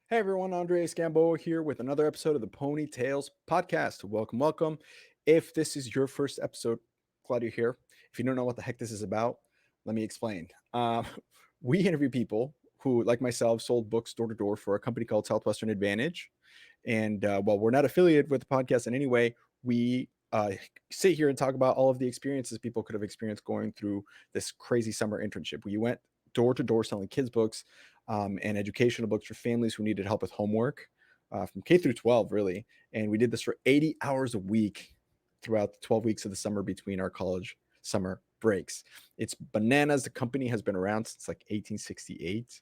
Hey everyone, Andres Gamboa here with another episode of the Ponytails podcast. Welcome, welcome. If this is your first episode, glad you're here. If you don't know what the heck this is about, let me explain. We interview people who, like myself, sold books door to door for a company called Southwestern Advantage. And while we're not affiliated with the podcast in any way, we sit here and talk about all of the experiences people could have experienced going through this crazy summer internship. We went door to door selling kids' books and educational books for families who needed help with homework from K through 12, really. And we did this for 80 hours a week throughout the 12 weeks of the summer between our college summer breaks. It's bananas. The company has been around since like 1868.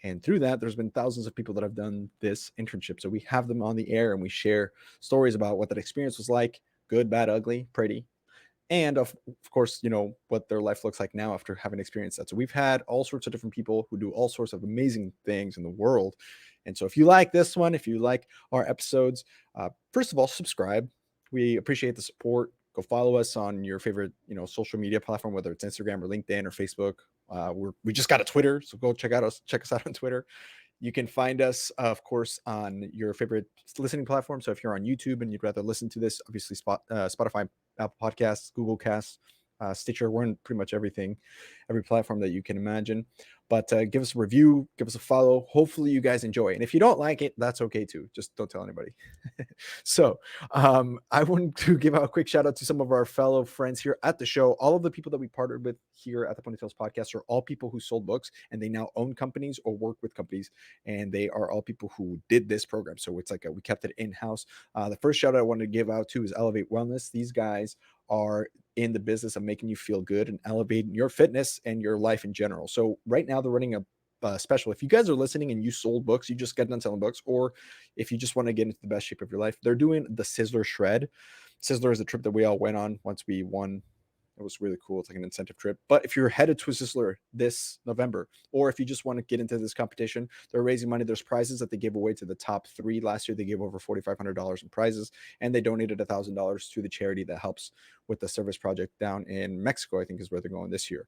And through that, there's been thousands of people that have done this internship. So we have them on the air and we share stories about what that experience was like, good, bad, ugly, pretty, and of course, what their life looks like now after having experienced that. So we've had all sorts of different people who do all sorts of amazing things in the world. And so if you like this one, if you like our episodes, first of all, subscribe. We appreciate the support. Go follow us on your favorite social media platform, whether it's Instagram or LinkedIn or Facebook. We just got a Twitter, so go check us out on Twitter. You can find us, of course, on your favorite listening platform. So if you're on YouTube and you'd rather listen to this, obviously Spotify, Apple Podcasts, Google Casts, Stitcher. We're in pretty much every platform that you can imagine. But give us a review, give us a follow. Hopefully you guys enjoy. And if you don't like it, that's okay too. Just don't tell anybody. So I want to give out a quick shout out to some of our fellow friends here at the show. All of the people that we partnered with here at the Ponytails podcast are all people who sold books and they now own companies or work with companies. And they are all people who did this program. So it's like we kept it in-house. The first shout out I wanted to give out to is Elevate Wellness. These guys are in the business of making you feel good and elevating your fitness and your life in general. So right now they're running a special. If you guys are listening and you sold books, you just got done selling books, or if you just want to get into the best shape of your life, they're doing the Sizzler Shred. Sizzler is a trip that we all went on once we won. It was really cool. It's like an incentive trip. But if you're headed to a Sizzler this November, or if you just want to get into this competition, they're raising money. There's prizes that they gave away to the top three. Last year, they gave over $4,500 in prizes, and they donated $1,000 to the charity that helps with the service project down in Mexico, I think is where they're going this year.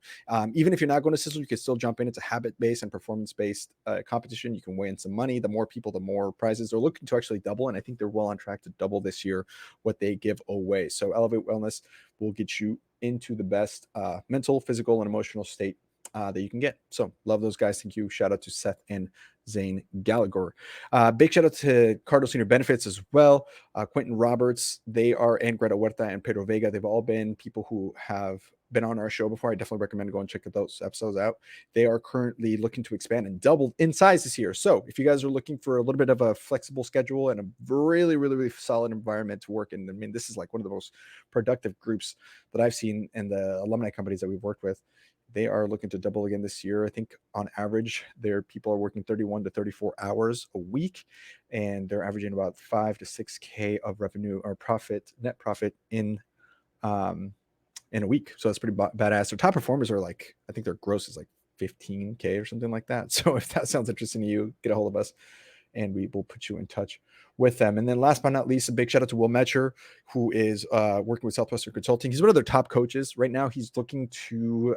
Even if you're not going to Sizzler, you can still jump in. It's a habit-based and performance-based competition. You can weigh in some money. The more people, the more prizes. They're looking to actually double, and I think they're well on track to double this year what they give away. So Elevate Wellness will get you into the best mental, physical, and emotional state that you can get. So love those guys. Thank you. Shout out to Seth and Zane Gallagher. Big shout out to Cardinal Senior Benefits as well. Quintin Roberts, they are, and Greta Huerta and Pedro Vega. They've all been people who have been on our show before. I definitely recommend going and check those episodes out. They are currently looking to expand and double in size this year. So if you guys are looking for a little bit of a flexible schedule and a really, really, really solid environment to work in, I mean, this is like one of the most productive groups that I've seen in the alumni companies that we've worked with. They are looking to double again this year. I think on average, their people are working 31 to 34 hours a week, and they're averaging about 5 to 6K of revenue or net profit in a week. So that's pretty badass. Their top performers are like, I think their gross is like 15K or something like that. So if that sounds interesting to you, get a hold of us and we will put you in touch with them. And then last but not least, a big shout out to Metscher, who is working with Southwestern Consulting. He's one of their top coaches. Right now, he's looking to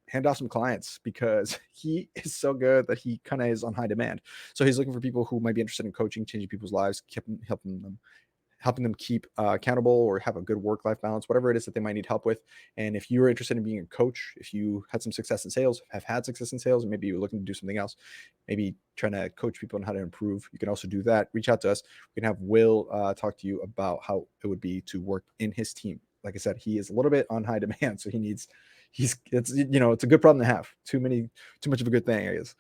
hand off some clients because he is so good that he kind of is on high demand. So he's looking for people who might be interested in coaching, changing people's lives, helping them keep accountable or have a good work-life balance, whatever it is that they might need help with. And if you're interested in being a coach, if you had some success in sales, have had success in sales, and maybe you're looking to do something else, maybe trying to coach people on how to improve, you can also do that. Reach out to us. We can have Will talk to you about how it would be to work in his team. Like I said, he is a little bit on high demand, so it's a good problem to have. Too much of a good thing, I guess.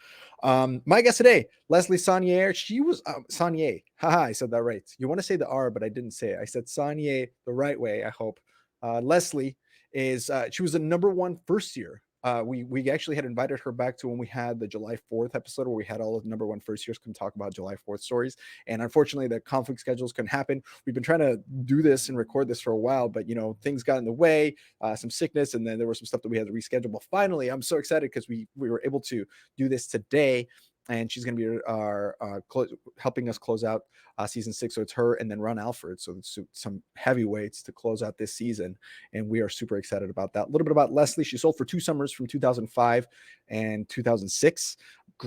My guest today, Leslie Sonnier. She was Sonnier. Haha, I said that right. You want to say the R, but I didn't say it. I said Sonnier the right way, I hope. Leslie is she was the #1 first year. We actually had invited her back to when we had the July 4th episode where we had all of the #1 first years come talk about July 4th stories. And unfortunately, the conflict schedules couldn't happen. We've been trying to do this and record this for a while, but things got in the way, some sickness, and then there was some stuff that we had to reschedule. But finally, I'm so excited because we were able to do this today. And she's going to be our helping us close out season 6. So it's her and then Ron Alfred. So it's some heavyweights to close out this season. And we are super excited about that. A little bit about Leslie. She sold for 2 summers from 2005 and 2006.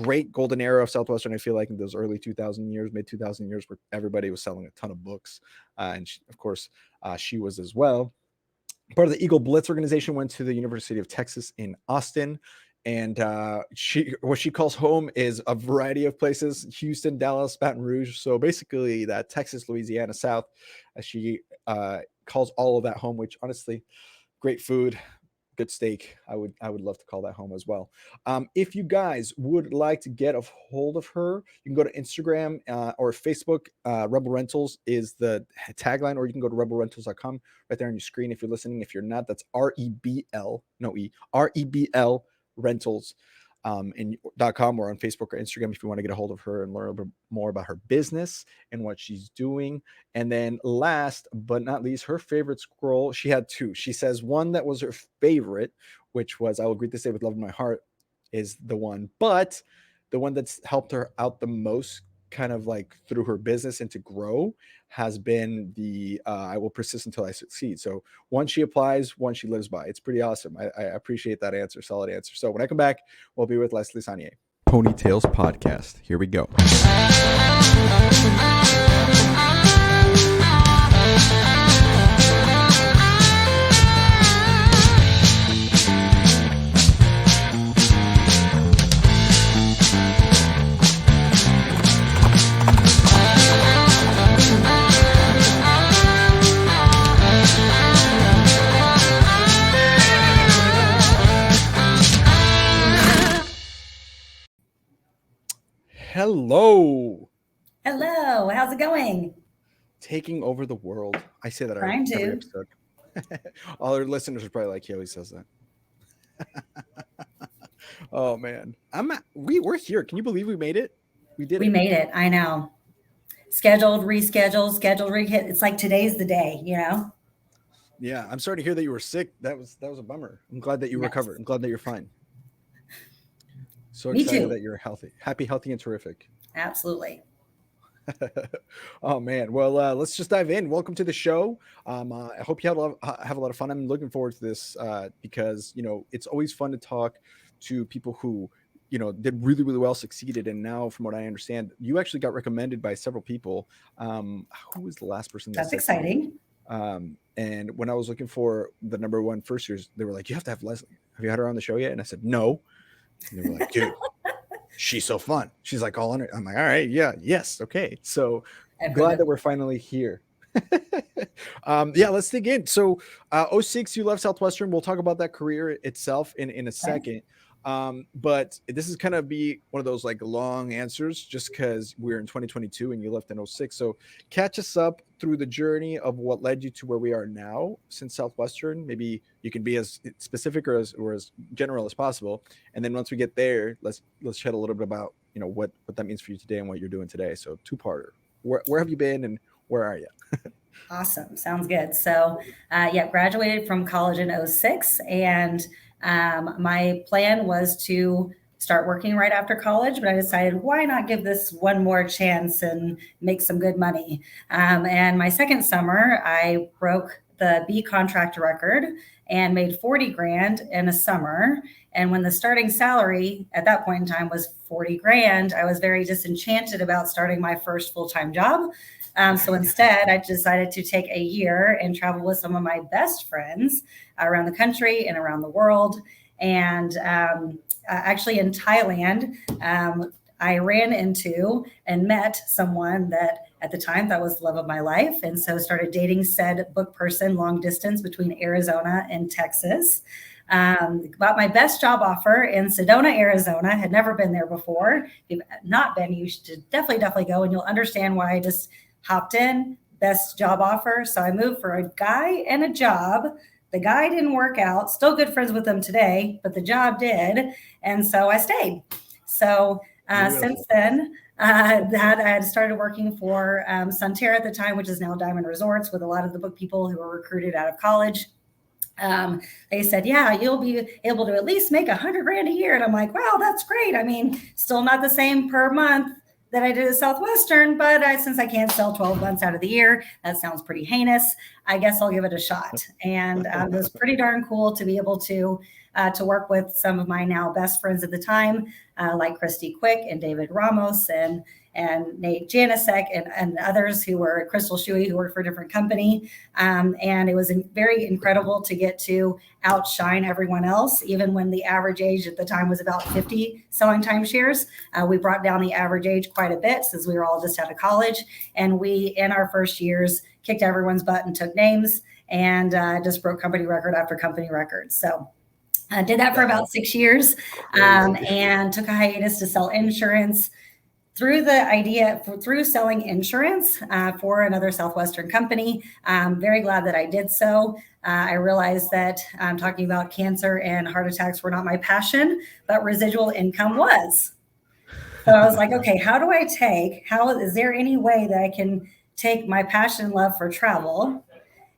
great golden era of Southwestern. I feel like in those early 2000 years, mid 2000 years, where everybody was selling a ton of books. And she, of course, she was as well. Part of the Eagle Blitz organization, went to the University of Texas in Austin. And what she calls home is a variety of places: Houston, Dallas, Baton Rouge. So basically that Texas, Louisiana, South, as she calls all of that home, which honestly, great food, good steak. I would love to call that home as well. If you guys would like to get a hold of her, you can go to Instagram or Facebook. Rebel Rentals is the tagline, or you can go to rebelrentals.com right there on your screen. If you're listening, if you're not, that's REBL, no E, REBL Rentals. And .com, or on Facebook or Instagram if you want to get a hold of her and learn a little bit more about her business and what she's doing. And then last but not least, her favorite scroll. She had two. She says one that was her favorite, which was "I will greet this day with love in my heart," is the one, but the one that's helped her out the most, kind of like through her business and to grow, has been the "I will persist until I succeed." So one she applies, one she lives by. It's pretty awesome. I appreciate that answer. Solid answer. So when I come back, we'll be with Leslie Sonnier. Ponytails Podcast. Here we go. Hello. Hello. How's it going? Taking over the world. I say that Trying every to. episode. All our listeners are probably like, he always says that. Oh man, we're here. Can you believe we made it? We did. We made it. I know. Scheduled, rescheduled, scheduled, re-hit. It's like today's the day, you know? Yeah, I'm sorry to hear that you were sick. That was a bummer. I'm glad that you recovered. I'm glad that you're fine. So Me excited too. that you're happy, healthy, and terrific. Absolutely. Oh man, well, let's just dive in. Welcome to the show. I hope you have a lot of fun. I'm looking forward to this because it's always fun to talk to people who did really, really well, succeeded, and now, from what I understand, you actually got recommended by several people. Who was the last person? That's exciting. And when I was looking for the number one first years, they were like, "You have to have Leslie. Have you had her on the show yet?" And I said, "No." And they were like, "Dude, she's so fun. She's like all on it." I'm like, "All right, yeah, yes, okay." So glad that we're finally here. Yeah, let's dig in. So 06, you left Southwestern. We'll talk about that career itself in a second. But this is kind of be one of those like long answers, just because we're in 2022 and you left in 06. So catch us up through the journey of what led you to where we are now since Southwestern. Maybe you can be as specific or as general as possible. And then once we get there, let's chat a little bit about what that means for you today and what you're doing today. So two-parter. Where have you been and where are you? Awesome. Sounds good. So graduated from college in 06, and my plan was to start working right after college, but I decided, why not give this one more chance and make some good money? And my second summer, I broke the B contract record and made 40 grand in a summer. And when the starting salary at that point in time was 40 grand, I was very disenchanted about starting my first full-time job. So instead, I decided to take a year and travel with some of my best friends around the country and around the world. And actually in Thailand, I ran into and met someone that at the time that was the love of my life. And so started dating said book person long distance between Arizona and Texas. Got my best job offer in Sedona, Arizona. Had never been there before. If you've not been, you should definitely go, and you'll understand why I just hopped in. Best job offer. So I moved for a guy and a job. The guy didn't work out. Still good friends with him today, but the job did. And so I stayed. So since then, I had started working for Sonnier at the time, which is now Diamond Resorts, with a lot of the book people who were recruited out of college. They said, yeah, you'll be able to at least make $100 grand a year. And I'm like, wow, that's great. I mean, still not the same per month that I did at Southwestern, but since I can't sell 12 months out of the year, that sounds pretty heinous. I guess I'll give it a shot. And it was pretty darn cool to be able to to work with some of my now best friends at the time, like Christy Quick and David Ramos and Nate Janisek and others who were Crystal Shuey, who worked for a different company. And it was very incredible to get to outshine everyone else, even when the average age at the time was about 50 selling timeshares. We brought down the average age quite a bit since we were all just out of college. And we, in our first years, kicked everyone's butt and took names and just broke company record after company record. So I did that for about 6 years and took a hiatus to sell insurance. Through selling insurance for another Southwestern company. I'm very glad that I did so. I realized that talking about cancer and heart attacks were not my passion, but residual income was. So I was like, okay, is there any way that I can take my passion and love for travel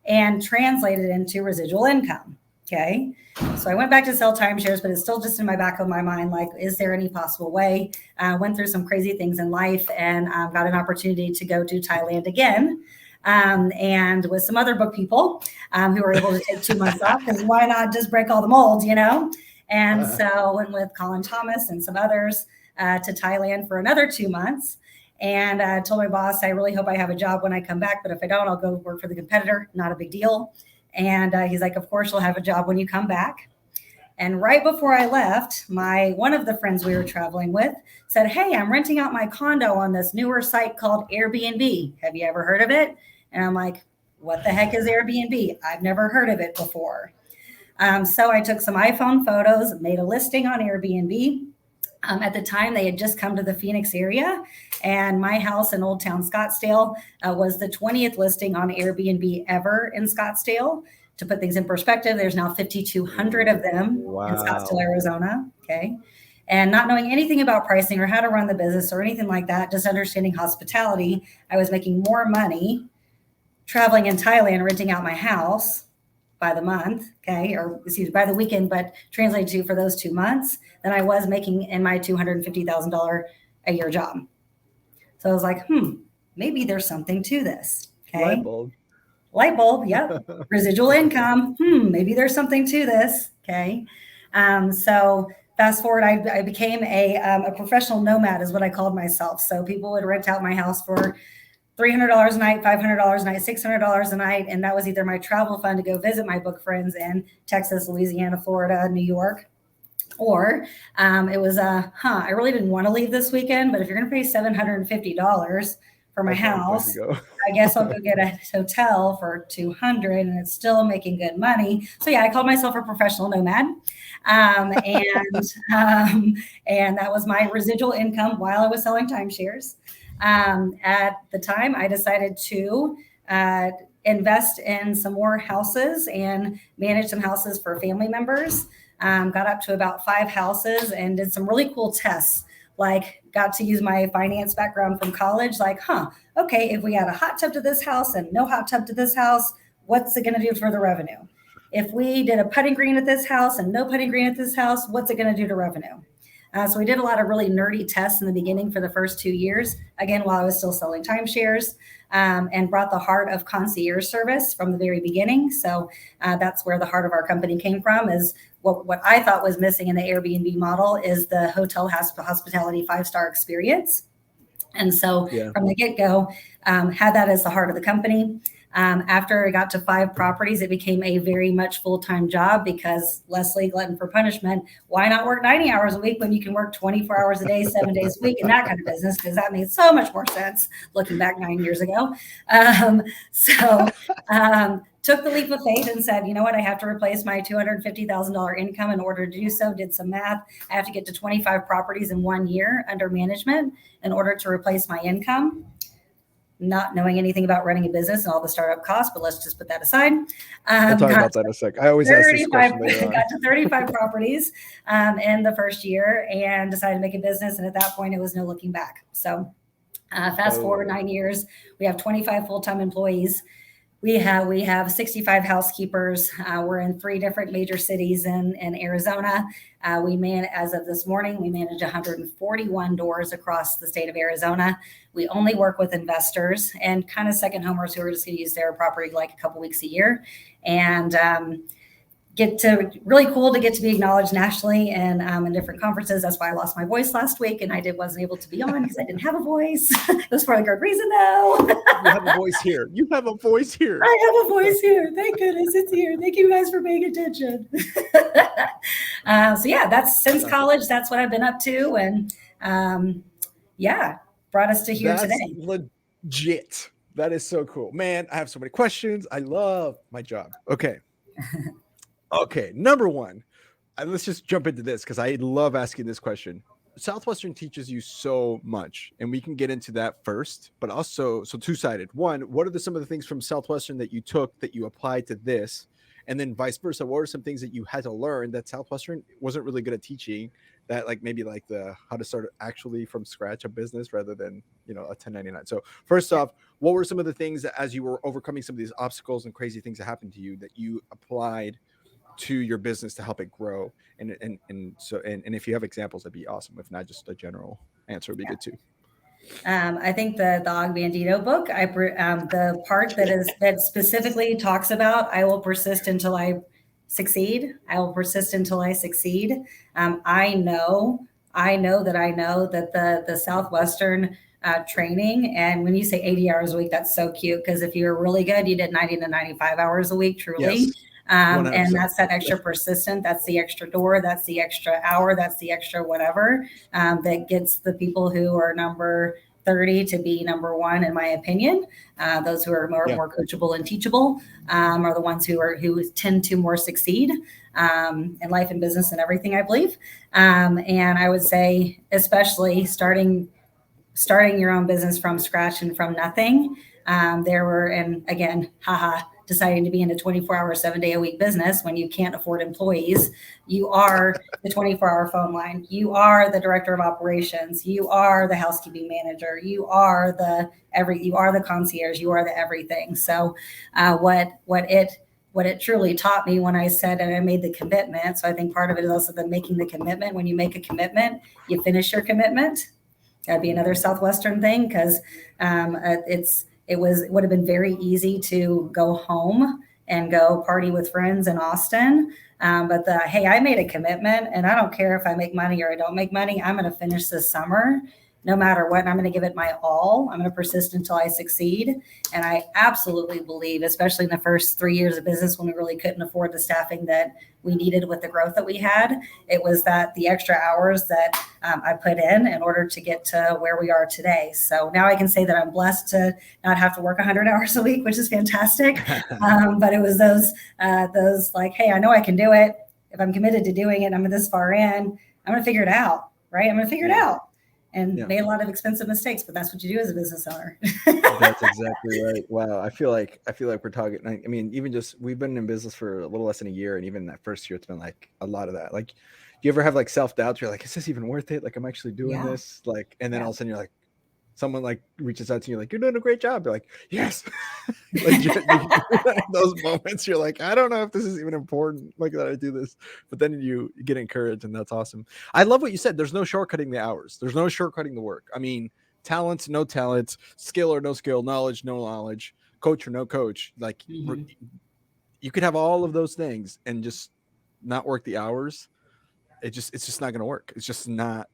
and translate it into residual income? Okay. So I went back to sell timeshares, but it's still just in my back of my mind, like, is there any possible way? Went through some crazy things in life and got an opportunity to go to Thailand again. And with some other book people who were able to take 2 months off, because why not just break all the molds, And so went with Colin Thomas and some others to Thailand for another 2 months. And told my boss, I really hope I have a job when I come back, but if I don't, I'll go work for the competitor. Not a big deal. And he's like, of course, you'll have a job when you come back. And right before I left, one of the friends we were traveling with said, hey, I'm renting out my condo on this newer site called Airbnb. Have you ever heard of it? And I'm like, what the heck is Airbnb? I've never heard of it before. So I took some iPhone photos, made a listing on Airbnb. At the time, they had just come to the Phoenix area, and my house in Old Town Scottsdale was the 20th listing on Airbnb ever in Scottsdale. To put things in perspective, there's now 5,200 of them in Scottsdale, Arizona. Okay. And not knowing anything about pricing or how to run the business or anything like that, just understanding hospitality, I was making more money traveling in Thailand, renting out my house by the month, by the weekend, but translated to for those 2 months than I was making in my $250,000 a year job. So I was like, maybe there's something to this. Okay. Light bulb. Yep. Residual income. Maybe there's something to this. Okay. So fast forward, I became a professional nomad is what I called myself. So people would rent out my house for $300 a night, $500 a night, $600 a night. And that was either my travel fund to go visit my book friends in Texas, Louisiana, Florida, New York, or it was I really didn't want to leave this weekend, but if you're going to pay $750 for my house, I guess I'll go get a hotel for $200 and it's still making good money. So yeah, I called myself a professional nomad. And that was my residual income while I was selling timeshares. At the time, I decided to invest in some more houses and manage some houses for family members. Got up to about 5 houses and did some really cool tests, like got to use my finance background from college, like, okay, if we add a hot tub to this house and no hot tub to this house, what's it going to do for the revenue? If we did a putting green at this house and no putting green at this house, what's it going to do to revenue? So we did a lot of really nerdy tests in the beginning for the first 2 years, again, while I was still selling timeshares, and brought the heart of concierge service from the very beginning. So that's where the heart of our company came from, is what I thought was missing in the Airbnb model is the hotel hospitality 5-star experience. And so from the get-go, had that as the heart of the company. After I got to 5 properties, it became a very much full-time job because Leslie, glutton for punishment, why not work 90 hours a week when you can work 24 hours a day, 7 days a week in that kind of business? Because that made so much more sense looking back 9 years ago. Took the leap of faith and said, you know what, I have to replace my $250,000 income in order to do so. Did some math. I have to get to 25 properties in 1 year under management in order to replace my income. Not knowing anything about running a business and all the startup costs, but let's just put that aside. We'll talk about that in a sec. I always ask this question later on. Got to 35 properties in the first year and decided to make a business. And at that point, it was no looking back. So fast forward 9 years, we have 25 full-time employees. We have 65 housekeepers. We're in 3 different major cities in Arizona. As of this morning, we manage 141 doors across the state of Arizona. We only work with investors and kind of second homers who are just going to use their property like a couple weeks a year. And really cool to get to be acknowledged nationally and in different conferences. That's why I lost my voice last week and wasn't able to be on because I didn't have a voice. It was for a good reason though. You have a voice here. You have a voice here. I have a voice here. Thank goodness it's here. Thank you guys for paying attention. So yeah, that's since college. That's what I've been up to. And brought us to here today. Legit. That is so cool. Man, I have so many questions. I love my job. Okay. Okay, number one, let's just jump into this because I love asking this question. Southwestern teaches you so much, and we can get into that first, but also, so two-sided. One, what are some of the things from Southwestern that you took that you applied to this? And then vice versa, what are some things that you had to learn that Southwestern wasn't really good at teaching, that maybe how to start actually from scratch a business rather than, a 1099. So first off, what were some of the things that as you were overcoming some of these obstacles and crazy things that happened to you that you applied to your business to help it grow? And if you have examples, that'd be awesome. If not, just a general answer would be good too. I think the Og Bandito book, the part that specifically talks about, I will persist until I succeed. I will persist until I succeed. I know that the Southwestern training, and when you say 80 hours a week, that's so cute because if you're really good, you did 90 to 95 hours a week, truly. Yes. And that's that extra persistent, that's the extra door, that's the extra hour, that's the extra whatever that gets the people who are number 30 to be number one, in my opinion. Those who are more coachable and teachable are the ones who tend to more succeed in life and business and everything, I believe. And I would say, especially starting your own business from scratch and from nothing, deciding to be in a 24-hour, 7-day-a-week business when you can't afford employees. You are the 24-hour phone line. You are the director of operations. You are the housekeeping manager. You are the concierge. You are the everything. So what it truly taught me when I said, and I made the commitment. So I think part of it is also the making the commitment. When you make a commitment, you finish your commitment. That'd be another Southwestern thing because it would have been very easy to go home and go party with friends in Austin. But hey, I made a commitment and I don't care if I make money or I don't make money. I'm going to finish this summer no matter what. And I'm going to give it my all. I'm going to persist until I succeed. And I absolutely believe, especially in the first 3 years of business when we really couldn't afford the staffing that we needed with the growth that we had, it was that the extra hours that I put in order to get to where we are today. So now I can say that I'm blessed to not have to work 100 hours a week, which is fantastic. But it was those like, hey, I know I can do it. If I'm committed to doing it, I'm this far in, I'm going to figure it out, right? I'm going to figure it out. And made a lot of expensive mistakes, but that's what you do as a business owner. That's exactly right. Wow. I feel like we're talking, I mean, even just, we've been in business for a little less than a year. And even that first year, it's been like a lot of that. Like, do you ever have like self-doubts? You're like, is this even worth it? Like, I'm actually doing this. Like, and then all of a sudden you're like, someone like reaches out to you, like, you're doing a great job. You're like, yes. Like those moments, you're like, I don't know if this is even important, like that I do this, but then you get encouraged, and that's awesome. I love what you said. There's no shortcutting the hours. There's no shortcutting the work. I mean, talents, no talents, skill or no skill, knowledge, no knowledge, coach or no coach. Like you could have all of those things and just not work the hours. It's just not going to work. It's just not.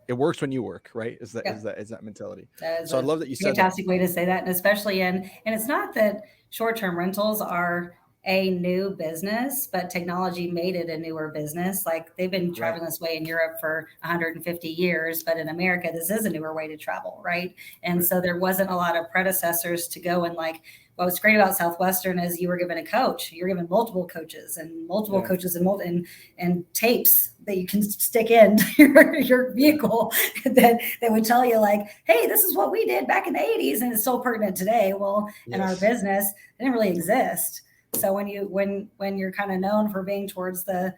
It works when you work, right? Is that mentality? So I love that you said fantastic way to say that. And especially and it's not that short-term rentals are a new business, but technology made it a newer business. Like they've been traveling this way in Europe for 150 years, but in America, this is a newer way to travel, right? And so there wasn't a lot of predecessors to go and like, what's great about Southwestern is you were given a coach. You're given multiple coaches and multiple coaches and tapes that you can stick in your vehicle that would tell you like, hey, this is what we did back in the 80s and it's still pertinent today. Well, in our business, it didn't really exist. So when you're kind of known for being towards the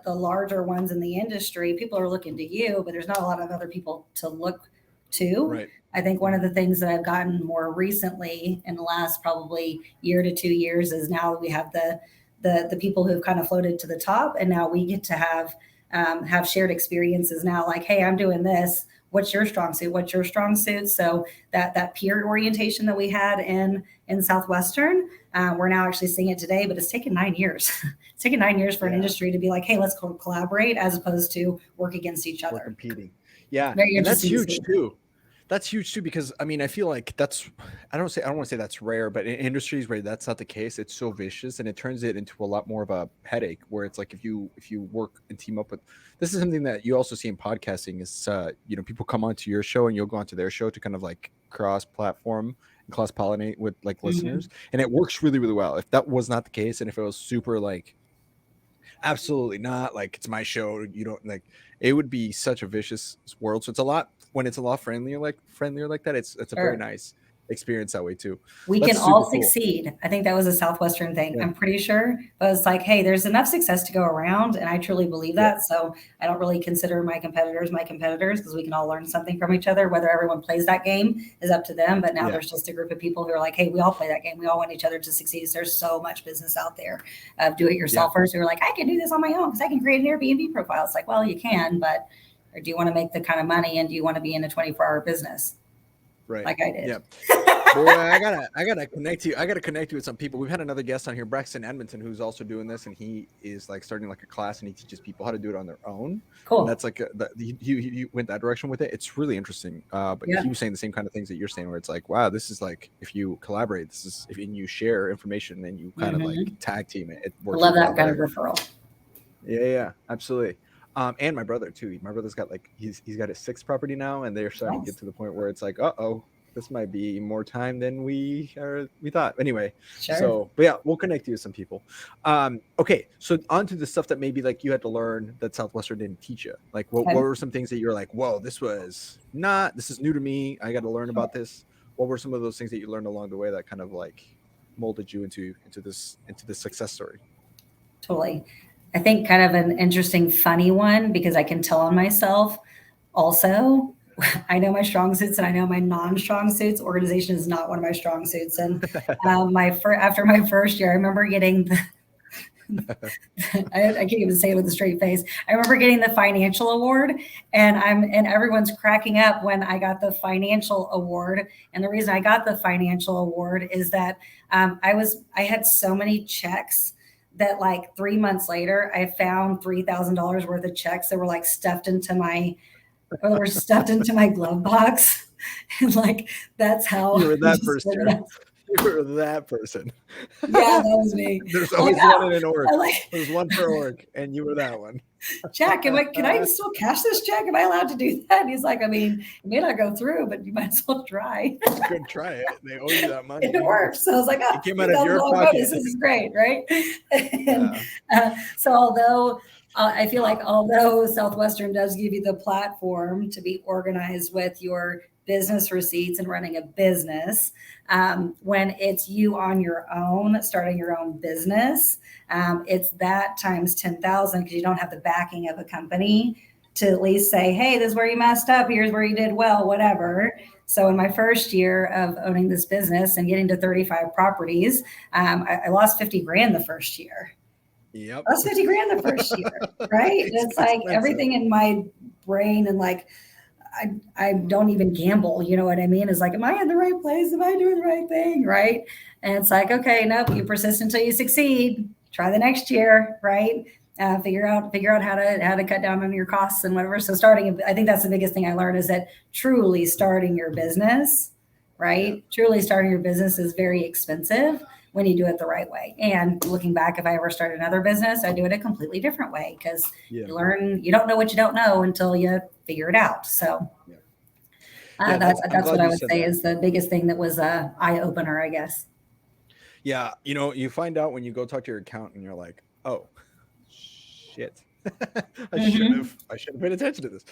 larger ones in the industry, people are looking to you, but there's not a lot of other people to look to. Right. I think one of the things that I've gotten more recently in the last probably year to 2 years is now we have the people who've kind of floated to the top, and now we get to have shared experiences now. Like, hey, I'm doing this. what's your strong suit? What's your strong suit? So that peer orientation that we had in Southwestern, we're now actually seeing it today, but it's taken 9 years. It's taken 9 years for an industry to be like, hey, let's collaborate as opposed to work against each other. We're competing. Yeah. Very And that's interesting huge too. That's huge too, because I mean, I feel like I don't want to say that's rare, but in industries where that's not the case, it's so vicious and it turns it into a lot more of a headache where it's like if you work and team up with, this is something that you also see in podcasting is, people come onto your show and you'll go onto their show to kind of like cross platform and cross pollinate with like listeners. And it works really, really well. If that was not the case, and if it was super like, absolutely not, like it's my show, you don't like, it would be such a vicious world. So it's a lot friendlier like that. It's a very nice experience that way too. We That's can all super cool. succeed. I think that was a Southwestern thing. Yeah. I'm pretty sure, but it's like, hey, there's enough success to go around, and I truly believe that. So I don't really consider my competitors because we can all learn something from each other. Whether everyone plays that game is up to them. But now there's just a group of people who are like, hey, we all play that game. We all want each other to succeed. So there's so much business out there of do-it-yourselfers who are like, I can do this on my own because I can create an Airbnb profile. It's like, well, you can, but or do you want to make the kind of money and do you want to be in a 24-hour business? Right. Like I did. Yeah. Boy, I gotta connect you. I gotta connect you with some people. We've had another guest on here, Braxton Edmonton, who's also doing this, and he is like starting like a class, and he teaches people how to do it on their own. Cool. And that's like he went that direction with it. It's really interesting. But he was saying the same kind of things that you're saying, where it's like, wow, this is like if you collaborate, this is if you share information and you kind of like tag team it. It works. I love that kind of referral. Yeah, absolutely. And my brother too. My brother's got like he's got his 6th property now, and they're starting to get to the point where it's like, this might be more time than we thought. Anyway, so but yeah, we'll connect you with some people. Okay, so on to the stuff that maybe like you had to learn that Southwestern didn't teach you. Like what were some things that you're like, whoa, this is new to me. I got to learn about this. What were some of those things that you learned along the way that kind of like molded you into this success story? Totally. I think kind of an interesting, funny one, because I can tell on myself also. I know my strong suits and I know my non-strong suits. Organization is not one of my strong suits. And after my first year, I remember getting I can't even say it with a straight face. I remember getting the financial award, and everyone's cracking up when I got the financial award. And the reason I got the financial award is that I had so many checks that like 3 months later, I found $3,000 worth of checks that were like stuffed into my glove box. And like, that's how you were that person. You were that person. Yeah, that was me. There's always one in an org. There's one per org, and you were that one. Jack, can I still cash this check? Am I allowed to do that? And he's like, I mean, it may not go through, but you might as well try. You could try it. They owe you that money. It works. So I was like, it came out of your pocket. This is great, right? And, so I feel like although Southwestern does give you the platform to be organized with your business receipts and running a business, when it's you on your own, starting your own business, it's that times 10,000 because you don't have the backing of a company to at least say, hey, this is where you messed up. Here's where you did well, whatever. So in my first year of owning this business and getting to 35 properties, I lost 50 grand the first year. Yep. That's 50 grand the first year, right? It's like everything in my brain and like, I don't even gamble, you know what I mean? It's like, am I in the right place? Am I doing the right thing? Right. And it's like, okay, nope, you persist until you succeed. Try the next year, right? Figure out how to cut down on your costs and whatever. So I think that's the biggest thing I learned is that truly starting your business, right? Yeah. Truly starting your business is very expensive when you do it the right way. And looking back, if I ever start another business, I do it a completely different way because you don't know what you don't know until you figure it out. So that's what I would say is the biggest thing that was a eye opener, I guess. Yeah. You find out when you go talk to your accountant and you're like, oh, shit. I should have paid attention to this.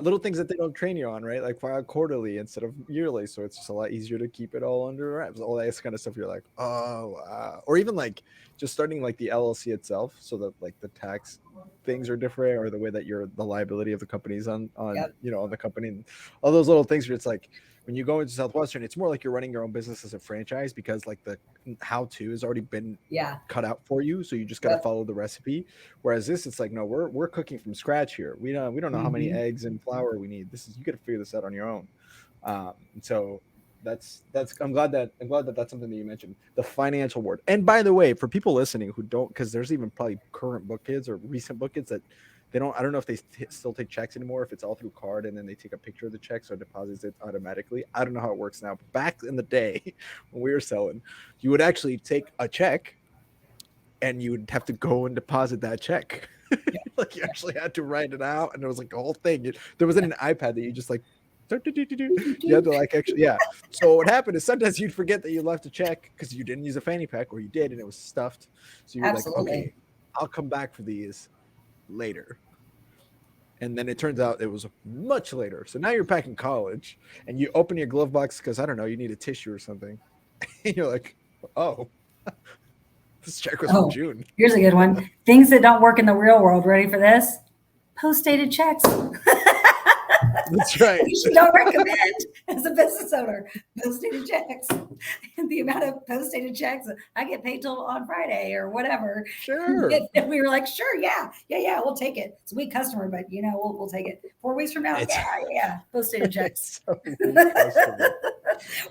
Little things that they don't train you on, right? Like file quarterly instead of yearly. So it's just a lot easier to keep it all under wraps. All that kind of stuff. You're like, oh, wow. Or even like just starting like the LLC itself. So that like the tax things are different, or the way that the liability of the companies on Yep. on the company, and all those little things where it's like when you go into Southwestern, it's more like you're running your own business as a franchise, because like the how to has already been Yeah. cut out for you, so you just got to Yep. follow the recipe. Whereas this, it's like, no, we're cooking from scratch here. We don't know how many Mhm. eggs and flour we need. This is, you got to figure this out on your own. And so that's I'm glad that that's something that you mentioned, the financial word. And by the way, for people listening who don't, because there's even probably current book kids or recent book kids that they don't, I don't know if they still take checks anymore, if it's all through card and then they take a picture of the check so it deposits it automatically. I don't know how it works now, but back in the day when we were selling, you would actually take a check and you would have to go and deposit that check. Yeah. Like you actually had to write it out, and it was like a whole thing. There wasn't an iPad that you just like you had to like actually, yeah. So what happened is sometimes you'd forget that you left a check because you didn't use a fanny pack, or you did and it was stuffed. So you're like, Absolutely. okay, I'll come back for these later. And then it turns out it was much later. So now you're back in college and you open your glove box because I don't know, you need a tissue or something. And you're like, oh, this check was from Oh, June. here's a good one. Things that don't work in the real world. Ready for this? Post-dated checks. That's right. Which you don't recommend as a business owner. Post-dated checks. And the amount of post-dated checks, I get paid till on Friday or whatever. Sure. And we were like, sure, yeah, we'll take it. It's a weak customer, but we'll take it. 4 weeks from now, It's yeah. Post-dated checks. it's so weak customer.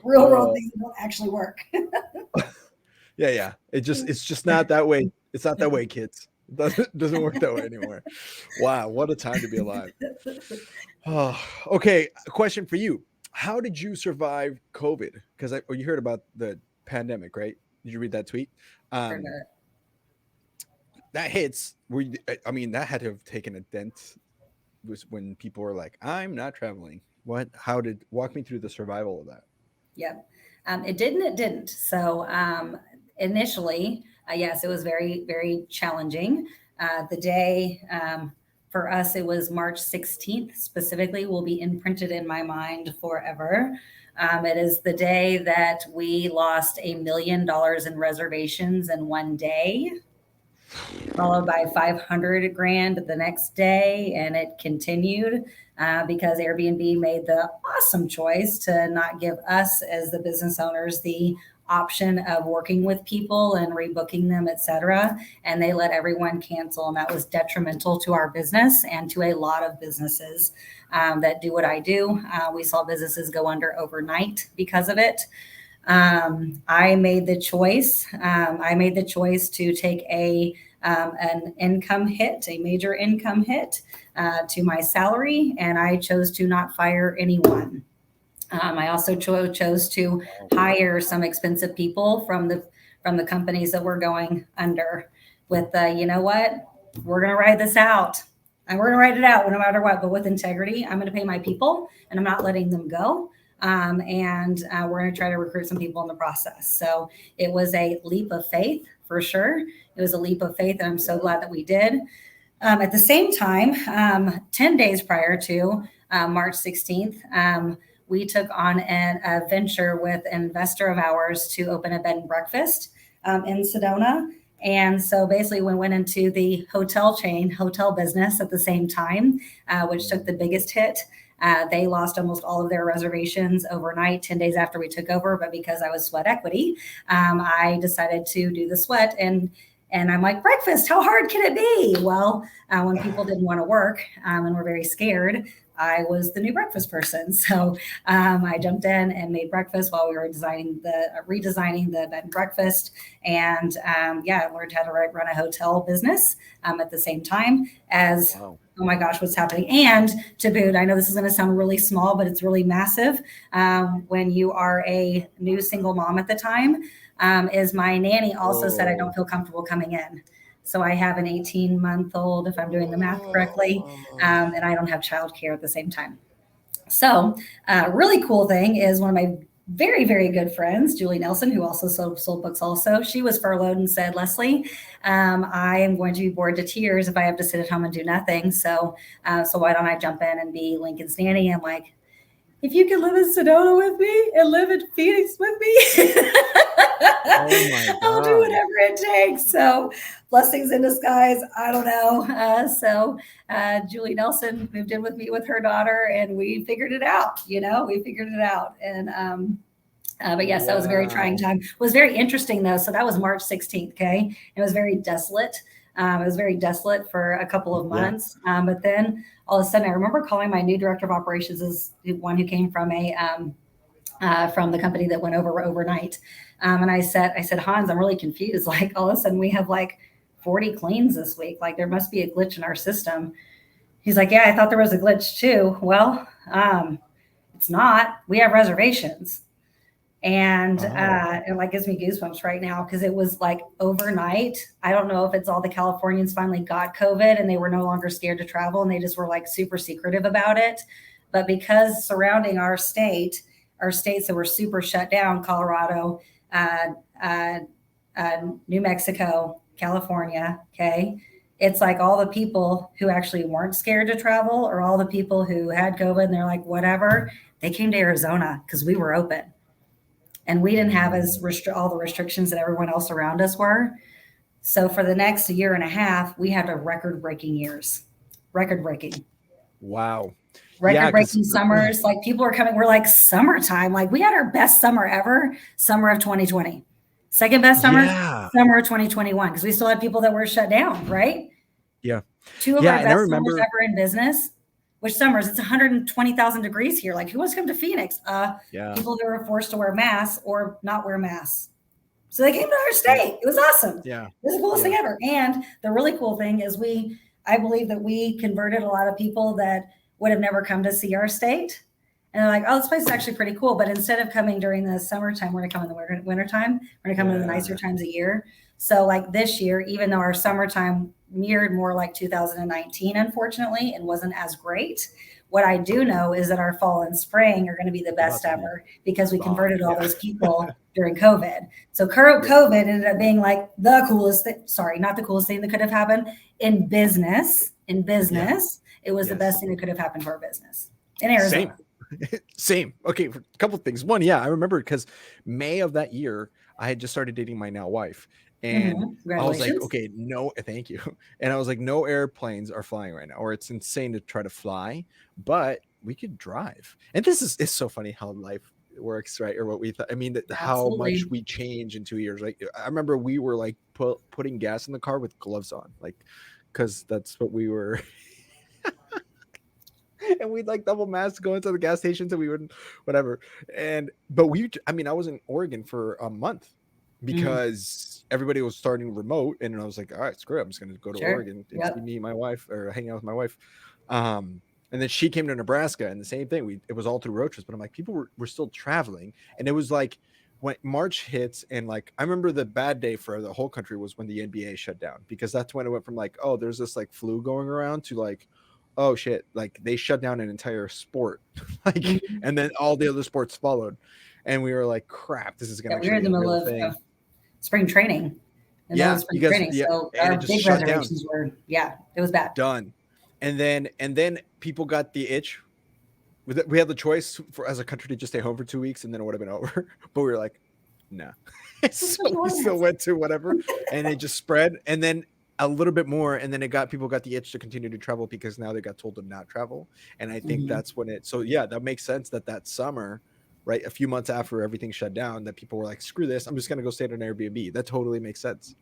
Real world things that don't actually work. Yeah. It's just not that way. It's not that way, kids. It doesn't work that way anymore. Wow, what a time to be alive. Oh, okay, a question for you. How did you survive COVID? Because you heard about the pandemic, right? Did you read that tweet? Um, that hits. I mean, that had to have taken a dent. Was when people were like, "I'm not traveling." What? How did walk me through the survival of that? Yep. It did and it didn't. So initially, yes, it was very, very challenging. The day for us, it was March 16th specifically, will be imprinted in my mind forever. It is the day that we lost $1 million in reservations in one day, followed by 500 grand the next day, and it continued because Airbnb made the awesome choice to not give us as the business owners the option of working with people and rebooking them, etc. And they let everyone cancel, and that was detrimental to our business and to a lot of businesses that do what I do. We saw businesses go under overnight because of it. I made the choice. To take an income hit, a major income hit to my salary, and I chose to not fire anyone. I also chose to hire some expensive people from the companies that were going under. With you know what, we're going to ride this out, and we're going to ride it out no matter what. But with integrity, I'm going to pay my people, and I'm not letting them go. And we're going to try to recruit some people in the process. So it was a leap of faith for sure. It was a leap of faith, and I'm so glad that we did. At the same time, 10 days prior to March 16th, we took on a venture with an investor of ours to open a bed and breakfast in Sedona. And so basically we went into the hotel business at the same time, which took the biggest hit. They lost almost all of their reservations overnight, 10 days after we took over. But because I was sweat equity, I decided to do the sweat. And I'm like, breakfast, how hard can it be? Well, when people didn't want to work and were very scared, I was the new breakfast person. So I jumped in and made breakfast while we were redesigning the bed and breakfast. And learned how to run a hotel business at the same time as, wow. Oh my gosh, what's happening? And to boot, I know this is going to sound really small, but it's really massive. When you are a new single mom at the time, is my nanny also said I don't feel comfortable coming in. So I have an 18-month-old, if I'm doing the math correctly, and I don't have childcare at the same time. So really cool thing is one of my very, very good friends, Julie Nelson, who also sold books also. She was furloughed and said, Leslie, I am going to be bored to tears if I have to sit at home and do nothing. So why don't I jump in and be Lincoln's nanny? I'm like, if you can live in Sedona with me and live in Phoenix with me, Oh my I'll do God. whatever it takes. So blessings in disguise. I don't know. Julie Nelson moved in with me with her daughter, and we figured it out. We figured it out. But yes, that was a very trying time. It was very interesting though. So that was March 16th. Okay. It was very desolate. It was very desolate for a couple of months. But then all of a sudden I remember calling my new director of operations, as one who came from from the company that went over overnight. And I said, Hans, I'm really confused. Like all of a sudden we have like 40 cleans this week. Like there must be a glitch in our system. He's like, yeah, I thought there was a glitch too. Well, it's not. We have reservations. And it like gives me goosebumps right now because it was like overnight. I don't know if it's all the Californians finally got COVID and they were no longer scared to travel and they just were like super secretive about it. But because surrounding our states that were super shut down, Colorado, New Mexico, California, okay, it's like all the people who actually weren't scared to travel or all the people who had COVID and they're like, whatever, they came to Arizona because we were open. And we didn't have all the restrictions that everyone else around us were. So for the next year and a half, we had a record-breaking years. Record-breaking. Wow. Record-breaking summers. Like people are coming. We're like summertime. Like we had our best summer ever, summer of 2020. Second best summer, summer of 2021. Because we still had people that were shut down, right? Yeah. Two of our best summers ever in business. Which summers? It's 120,000 degrees here. Like who wants to come to Phoenix? People that were forced to wear masks or not wear masks. So they came to our state. It was awesome. Yeah. It was the coolest thing ever. And the really cool thing is I believe that we converted a lot of people that would have never come to see our state. And they're like, oh, this place is actually pretty cool. But instead of coming during the summertime, we're going to come in the wintertime. We're going to come in the nicer times of year. So like this year, even though our summertime mirrored more like 2019, unfortunately, and wasn't as great. What I do know is that our fall and spring are going to be the best ever because we converted all those people during COVID. So COVID ended up being like the coolest thing. Sorry, not the coolest thing that could have happened in business. It was the best thing that could have happened for our business in Arizona. Same. Okay, for a couple of things. One, I remember because May of that year, I had just started dating my now wife. And I was like, okay, no, thank you. And I was like, no airplanes are flying right now, or it's insane to try to fly, but we could drive. And it's so funny how life works, right? Or what we thought. I mean, how much we change in 2 years. Like I remember we were like putting gas in the car with gloves on, like, because that's what we were. And we'd like double mask go into the gas stations and we wouldn't, whatever. But I was in Oregon for a month because everybody was starting remote. And I was like, all right, screw it. I'm just going to go to Oregon and see me and my wife or hang out with my wife. And then she came to Nebraska and the same thing. It was all through road trips, but I'm like, people were still traveling. And it was like when March hits and like, I remember the bad day for the whole country was when the NBA shut down, because that's when it went from like, oh, there's this like flu going around to like, oh shit, like they shut down an entire sport, like, and then all the other sports followed, and we were like, crap, this is gonna we're in the middle of spring training. So our big reservations were, it was bad. Done. And then people got the itch. We had the choice as a country to just stay home for 2 weeks and then it would have been over, but we were like, no. So we still went to whatever, and it just spread, and then a little bit more, and then people got the itch to continue to travel because now they got told to not travel. And I think that's when that makes sense that summer, right, a few months after everything shut down, that people were like, screw this, I'm just going to go stay at an Airbnb. That totally makes sense.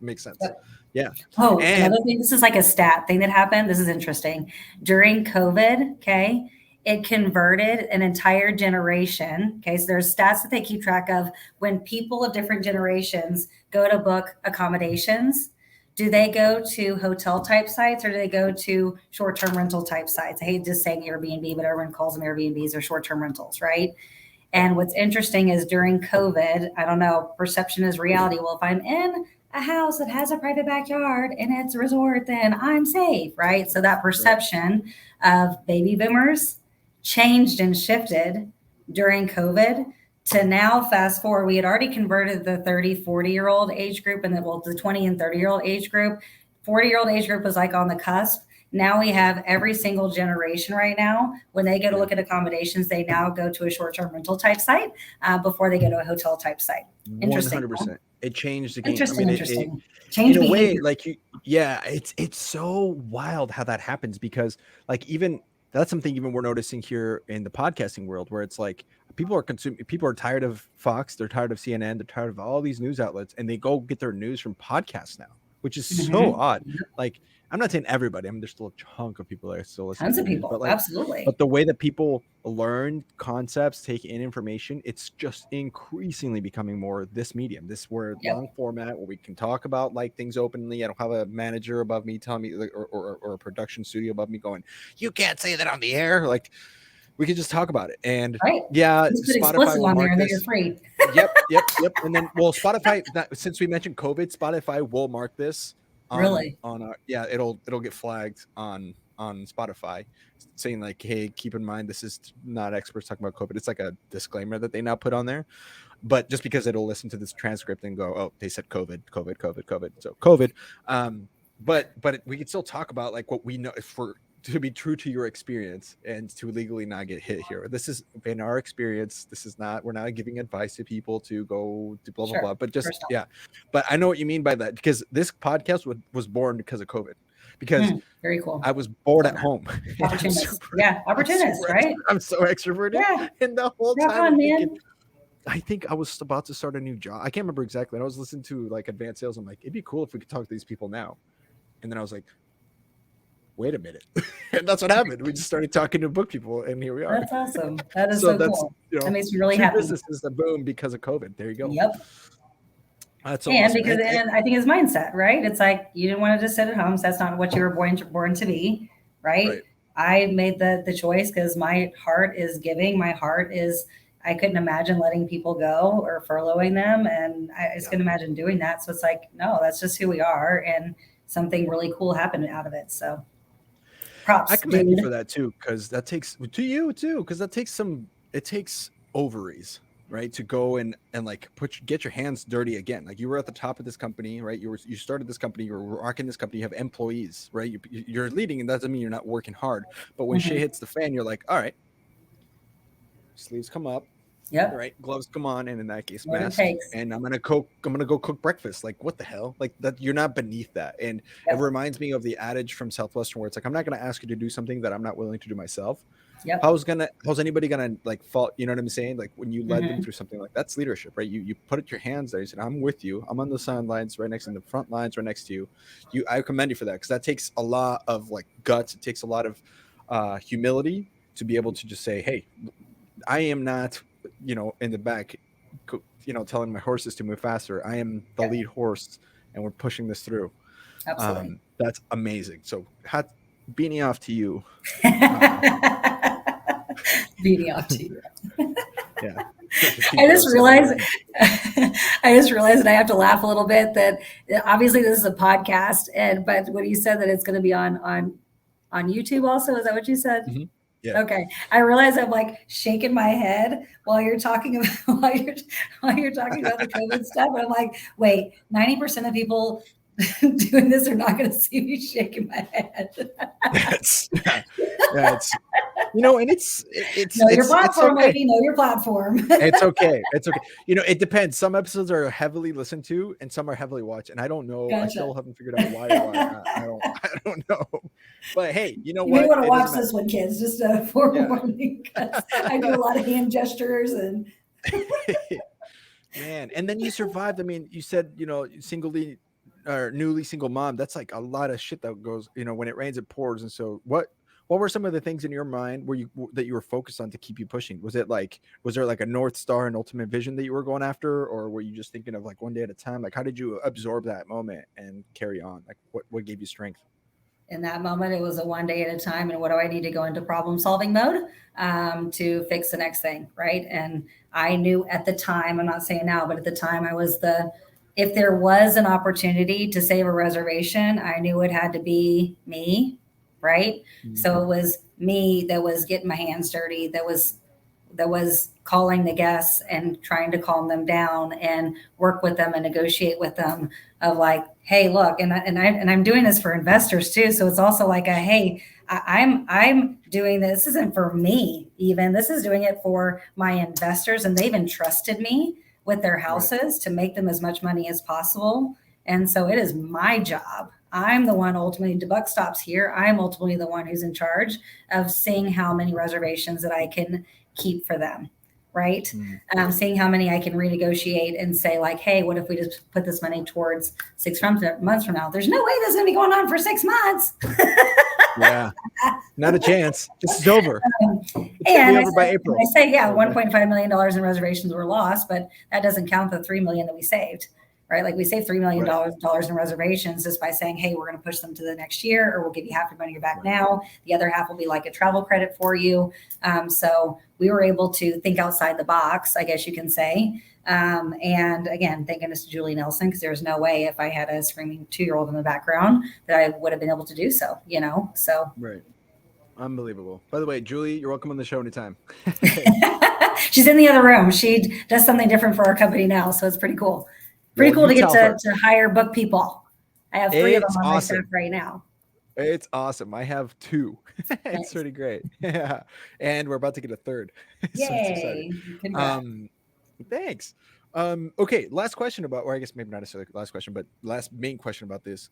Yeah. Oh, another thing, this is like a stat thing that happened. This is interesting. During COVID, okay, it converted an entire generation. Okay, so there's stats that they keep track of when people of different generations go to book accommodations. Do they go to hotel type sites or do they go to short-term rental type sites? I hate just saying Airbnb, but everyone calls them Airbnbs or short-term rentals, right? And what's interesting is during COVID, I don't know, perception is reality. Well, if I'm in a house that has a private backyard and it's a resort, then I'm safe, right? So that perception of baby boomers changed and shifted during COVID to now. Fast forward, we had already converted the 30, 40-year-old age group, and the 20 and 30-year-old age group. 40-year-old age group was like on the cusp. now we have every single generation right now, when they go to look at accommodations, they now go to a short-term rental type site before they go to a hotel type site. Interesting. 100%. It changed the game. Interesting, I mean, interesting. in a way, behavior. like it's so wild how that happens, because like even that's something even we're noticing here in the podcasting world, where it's like people are tired of Fox, they're tired of CNN, they're tired of all these news outlets, and they go get their news from podcasts now, which is so odd. Like, I'm not saying everybody. I mean, there's still a chunk of people that are still listening. Tons of people, but like, absolutely. But the way that people learn concepts, take in information, it's just increasingly becoming more this medium, this where long format, where we can talk about like things openly. I don't have a manager above me telling me, or a production studio above me going, "You can't say that on the air." Like, we can just talk about it. And Spotify will mark this. You're free. Yep. And then, well, Spotify, since we mentioned COVID, Spotify will mark this. It'll get flagged on Spotify, saying like, hey, keep in mind, this is not experts talking about COVID. It's like a disclaimer that they now put on there, but just because it'll listen to this transcript and go, oh, they said COVID, so COVID. But we can still talk about like what we know to be true to your experience and to legally not get hit here. This is in our experience. This is not, we're not giving advice to people to go to blah, blah, blah, but just, but I know what you mean by that, because this podcast was born because of COVID, because very cool. I was bored at home. Opportunist, right? I'm so extroverted. Yeah. And the whole time I think I was about to start a new job. I can't remember exactly. I was listening to like advanced sales. I'm like, it'd be cool if we could talk to these people now. And then I was like, wait a minute. And that's what happened. We just started talking to book people, and here we are. That's awesome. That is so cool. That makes me really happy. Businesses that boom because of COVID. There you go. Yep. That's awesome. And because and I think his mindset, right? It's like you didn't want to just sit at home. So that's not what you were born to be, right? I made the choice because my heart is giving. My heart is, I couldn't imagine letting people go or furloughing them. And I just couldn't imagine doing that. So it's like, no, that's just who we are. And something really cool happened out of it. So props. I commend you for that too, because that takes it takes ovaries, right? To go and like get your hands dirty again. Like, you were at the top of this company, right? You started this company, you were rocking this company, you have employees, right? You're leading, and that doesn't mean you're not working hard. But when shit hits the fan, you're like, all right, sleeves come up. Yeah. Right. Gloves come on, and in that case, mask. And I'm gonna go cook breakfast. Like, what the hell? Like, that you're not beneath that. And it reminds me of the adage from Southwestern, where it's like, I'm not gonna ask you to do something that I'm not willing to do myself. Yep. How's anybody gonna like fault? You know what I'm saying? Like, when you led them through something like that's leadership, right? You put your hands there. You said, I'm with you. I'm on the sidelines, right next in the front lines, right next to you. I commend you for that, because that takes a lot of like guts. It takes a lot of humility to be able to just say, hey, I am not, in the back, telling my horses to move faster. I am the lead horse, and we're pushing this through. Absolutely. That's amazing. So beanie off to you. Beanie off to you. Yeah. I just realized that I have to laugh a little bit, that obviously this is a podcast, but when you said that it's going to be on YouTube also, is that what you said? Mm-hmm. Yeah. Okay. I realize I'm like shaking my head while you're talking about the COVID stuff. And I'm like, wait, 90% of people doing this are not going to see me shaking my head. It's and it's know your platform, it's okay. lady. Know your platform. It's okay. It depends. Some episodes are heavily listened to, and some are heavily watched. And I don't know. Gotcha. I still haven't figured out why or why not. I don't know. But hey, you know what? You may want to watch this one, kids. Just a forewarning. I do a lot of hand gestures and. Man, and then you survived. I mean, you said newly single mom. That's like a lot of shit that goes. When it rains, it pours. And so, what were some of the things in your mind that you were focused on to keep you pushing? Was there like a North Star and ultimate vision that you were going after, or were you just thinking of like one day at a time? Like, how did you absorb that moment and carry on? Like, what gave you strength? In that moment, it was a one day at a time. And what do I need to go into problem solving mode to fix the next thing, right? And I knew at the time, I'm not saying now, but at the time I was if there was an opportunity to save a reservation, I knew it had to be me, right? Mm-hmm. So it was me that was getting my hands dirty, that was calling the guests and trying to calm them down and work with them and negotiate with them of like, hey, look, and I'm doing this for investors too. So it's also like a, hey, I'm doing this isn't for me even. This is doing it for my investors, and they've entrusted me with their houses to make them as much money as possible. And so it is my job. I'm the one ultimately, the buck stops here. I'm ultimately the one who's in charge of seeing how many reservations that I can keep for them, right? Seeing how many I can renegotiate and say like, hey, what if we just put this money towards 6 months from now? There's no way this is going to be going on for 6 months. Yeah, not a chance. This is over. And over by April. I say, yeah, $1.5 million in reservations were lost, but that doesn't count the $3 million that we saved. Right? Like we saved $3 million in reservations just by saying, hey, we're going to push them to the next year, or we'll give you half your money back now. The other half will be like a travel credit for you. So we were able to think outside the box, I guess you can say. And again, thank goodness to Julie Nelson, because there's no way if I had a screaming 2-year-old in the background that I would have been able to do so, so. Right. Unbelievable. By the way, Julie, you're welcome on the show anytime. She's in the other room. She does something different for our company now. So it's pretty cool. Pretty cool to get to hire book people. I have 3 of them on my staff right now. It's awesome. I have 2. It's pretty great. Yeah. And we're about to get a 3rd. Yay. Thanks. Okay. Last question about, or I guess maybe not necessarily last question, but last main question about this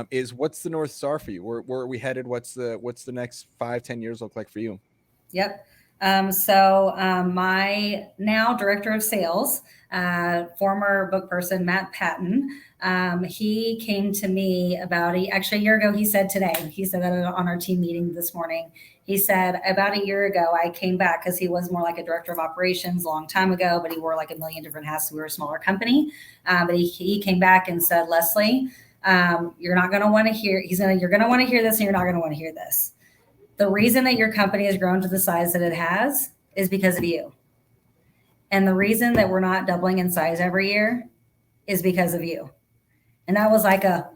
is what's the North Star for you? Where are we headed? What's the next 5-10 years look like for you? Yep. So my now director of sales, former book person, Matt Patton, he came to me about a year ago. He said that on our team meeting this morning. He said about a year ago, I came back because he was more like a director of operations a long time ago, but he wore like a million different hats. We were a smaller company. But he came back and said, Leslie, you're not going to want to hear, you're going to want to hear this and you're not going to want to hear this. The reason that your company has grown to the size that it has is because of you. And the reason that we're not doubling in size every year is because of you. And that was like a,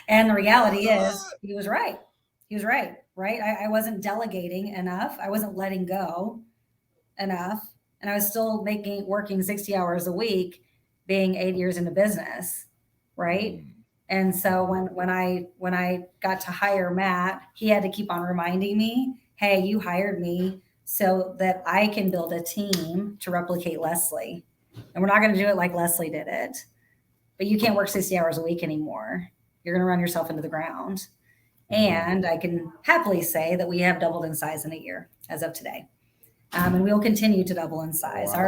And the reality is he was right. He was right. I wasn't delegating enough. I wasn't letting go enough. And I was still working 60 hours a week, being 8 years into business. Right. And so when I got to hire Matt, he had to keep on reminding me, hey, you hired me so that I can build a team to replicate Leslie. And we're not going to do it like Leslie did it. But you can't work 60 hours a week anymore. You're going to run yourself into the ground. And I can happily say that we have doubled in size in a year as of today. And we will continue to double in size. Wow.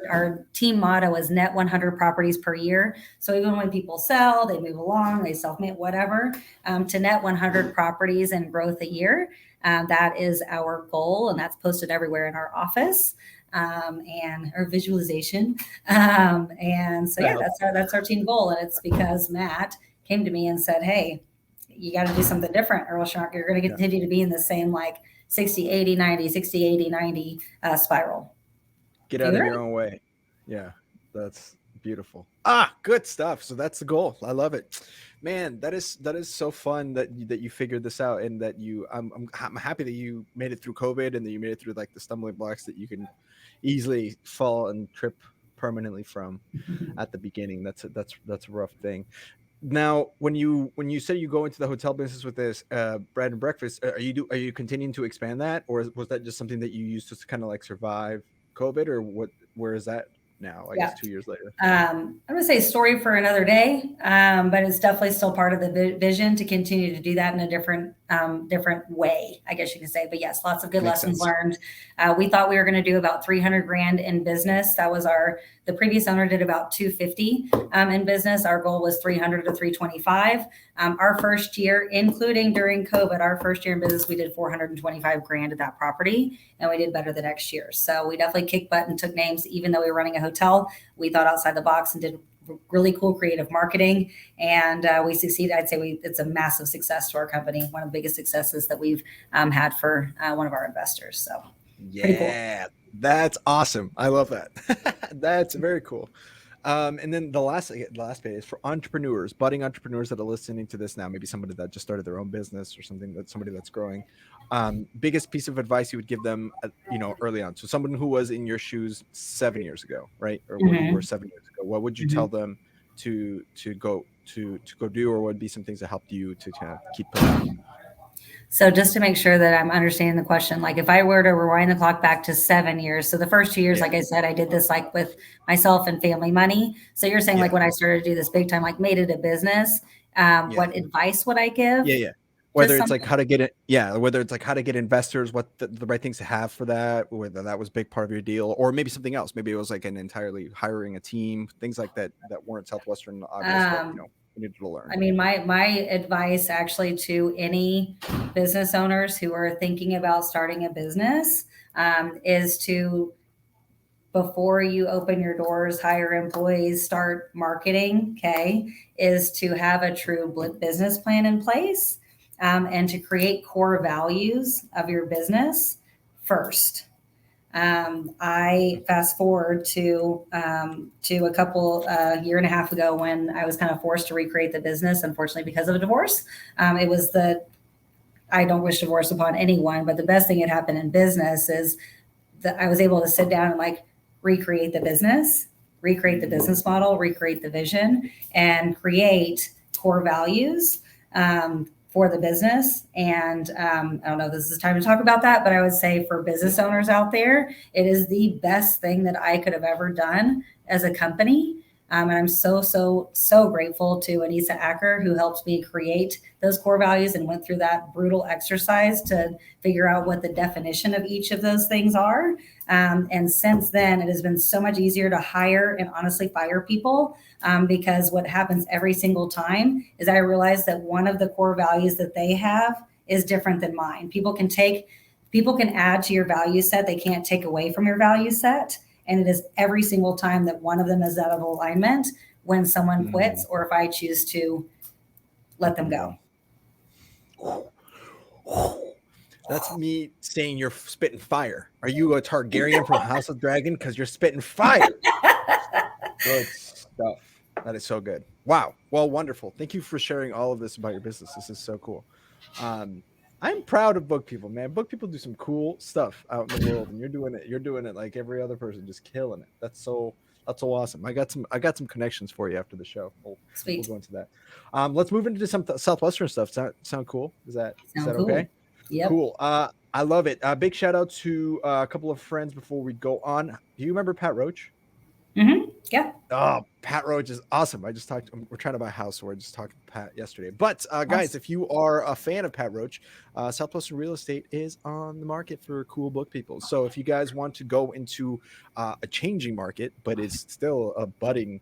Our team motto is net 100 properties per year. So even when people sell, they move along, they self-made, whatever, to net 100 properties and growth a year. That is our goal, and that's posted everywhere in our office and our visualization. And so, yeah, that's our team goal. And it's because Matt came to me and said, hey, you got to do something different, or else you're going to continue to be in the same 60, 80, 90, 60, 80, 90 spiral. Get out of your own way. Yeah, that's beautiful. Good stuff. So that's the goal. I love it, man. That is so fun that you figured this out, and that I'm happy that you made it through COVID, and that you made it through like the stumbling blocks that you can easily fall and trip permanently from at the beginning. That's a rough thing. Now, when you say you go into the hotel business with this bread and breakfast, are you continuing to expand that, or was that just something that you used to kind of like survive COVID, or what? Where is that now? I guess 2 years later. I'm going to say story for another day, but it's definitely still part of the vision to continue to do that in a different way, I guess you can say. But yes, lots of good lessons learned. We thought we were going to do about 300 grand in business. That was the previous owner did about 250 in business. Our goal was 300 to 325. Our first year, including during COVID, our first year in business, we did 425 grand at that property, and we did better the next year. So we definitely kicked butt and took names. Even though we were running a hotel, we thought outside the box and did really cool creative marketing, and we succeeded. I'd say it's a massive success to our company. One of the biggest successes that we've had for one of our investors. So yeah, cool. That's awesome. I love that. That's very cool. And then the last bit is for entrepreneurs, budding entrepreneurs that are listening to this now. Maybe somebody that just started their own business or somebody that's growing. Biggest piece of advice you would give them, early on. So someone who was in your shoes 7 years ago, right, or where you were Mhm. 7 years ago. What would you tell Mhm. them to go do, or what would be some things that helped you to kind of keep pushing? So just to make sure that I'm understanding the question, like if I were to rewind the clock back to 7 years, so the first 2 years, Yeah, like I said, I did this like with myself and family money. So you're saying like yeah, when I started to do this big time, like made it a business, yeah. what advice would I give Yeah, yeah. to Whether it's someone? like how to get it, yeah, whether it's like how to get investors, what the right things to have for that, whether that was a big part of your deal, or maybe something else. Maybe it was like an entirely hiring a team, things like that that weren't Southwestern obvious, but Um, we needed to learn. I mean, my advice actually to any business owners who are thinking about starting a business is to, before you open your doors, hire employees, start marketing, okay, is to have a true business plan in place, and to create core values of your business first. I fast forward to a couple year and a half ago when I was kind of forced to recreate the business, unfortunately because of a divorce. It was the I don't wish divorce upon anyone, but the best thing that happened in business is that I was able to sit down and like recreate the business, recreate the business model, recreate the vision, and create core values for the business. And I don't know if this is time to talk about that, but I would say for business owners out there, it is the best thing that I could have ever done as a company. And I'm so grateful to Anissa Acker, who helped me create those core values and went through that brutal exercise to figure out what the definition of each of those things are. And since then, it has been so much easier to hire and honestly fire people, because what happens every single time is I realize that one of the core values that they have is different than mine. People can add to your value set, they can't take away from your value set. And it is every single time that one of them is out of alignment when someone quits, Mm, or if I choose to let let them them go. go. That's me saying you're spitting fire. Are you a Targaryen from House of Dragon? Because you're spitting fire. Good stuff. That is so good. Wow. Well, wonderful. Thank you for sharing all of this about your business. This is so cool. Um, I'm proud of book people, man. Book people do some cool stuff out in the world, and you're doing it. You're doing it like every other person, just killing it. That's so awesome. I got some connections for you after the show. We'll Sweet. go into that. Let's move into some Southwestern stuff. Sound cool? Is that Sound cool. okay? Yep. Cool. I love it. Big shout out to a couple of friends before we go on. Do you remember Pat Roach? Yeah. Oh, Pat Roach is awesome. We're trying to buy a house, so I just talked to Pat yesterday. But guys, Awesome. if you are a fan of Pat Roach, Southwestern Real Estate is on the market for cool book people. So if you guys want to go into a changing market, but it's still a budding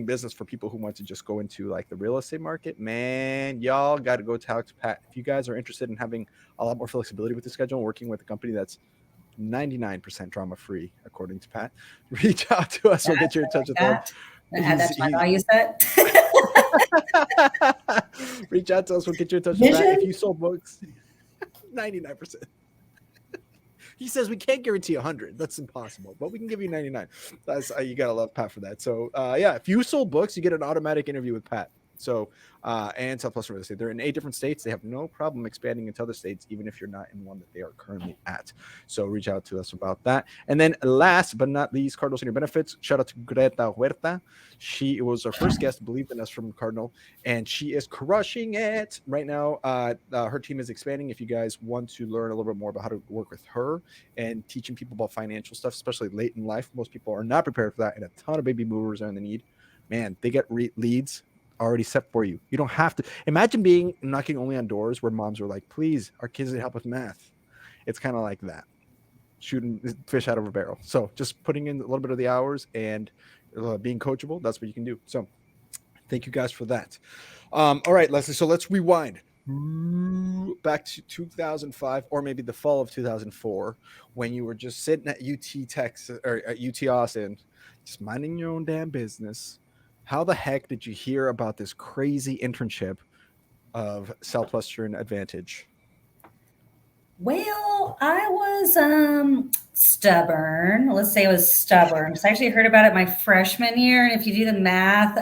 business for people who want to just go into like the real estate market, man, y'all got to go talk to Pat. If you guys are interested in having a lot more flexibility with the schedule and working with a company that's 99% drama free, according to Pat, reach out to us. We'll That, get you in I touch like with them. that. I'm gonna add He's that to my he's value set. reach out to us. We'll get you in touch with Pat. If Vision. you sold books, 99%. He says we can't guarantee 100. That's impossible, but we can give you 99. That's you gotta love Pat for that. So yeah, if you sold books, you get an automatic interview with Pat. So and Southwestern Real Estate, they're in 8 different states. They have no problem expanding into other states, even if you're not in one that they are currently at. So reach out to us about that. And then last but not least, Cardinal Senior Benefits. Shout out to Greta Huerta. She was our first guest, believed in us from Cardinal, and she is crushing it right now. Her team is expanding. If you guys want to learn a little bit more about how to work with her and teaching people about financial stuff, especially late in life, most people are not prepared for that, and a ton of baby movers are in the need. Man, they get leads already set for you. You don't have to imagine being knocking only on doors where moms are like, please, our kids need help with math. It's kind of like that, shooting fish out of a barrel. So just putting in a little bit of the hours and being coachable, that's what you can do. So thank you guys for that. All right, Leslie, so let's rewind back to 2005 or maybe the fall of 2004 when you were just sitting at UT Texas or at UT Austin, just minding your own damn business. How the heck did you hear about this crazy internship of Southwestern Advantage? Well, I was stubborn. Let's say I was stubborn. So I actually heard about it my freshman year. And if you do the math,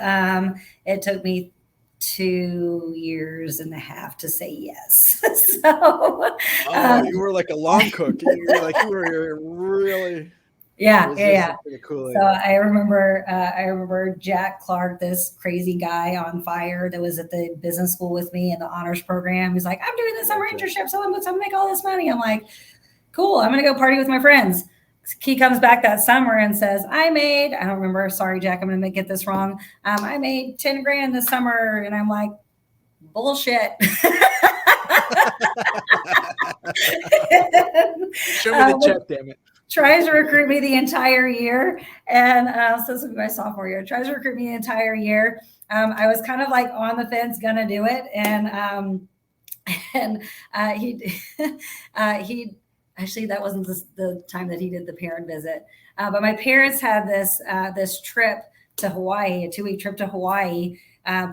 it took me 2 years and a half to say yes. So, Oh, um, you were like a long cook. You were really yeah. resistant to the So Kool-Aid. I remember Jack Clark, this crazy guy on fire that was at the business school with me in the honors program. He's like, I'm doing this summer Gotcha. internship, so I'm going to make all this money. I'm like, cool, I'm going to go party with my friends. He comes back that summer and says, I don't remember, sorry, Jack, I'm going to get this wrong. I made 10 grand this summer. And I'm like, bullshit. Show me the check, damn it. Tries to recruit me the entire year. And so this will be my sophomore year. Tries to recruit me the entire year. I was kind of like on the fence, gonna do it. And he actually, that wasn't the time that he did the parent visit. But my parents had this trip to Hawaii, a 2-week trip to Hawaii,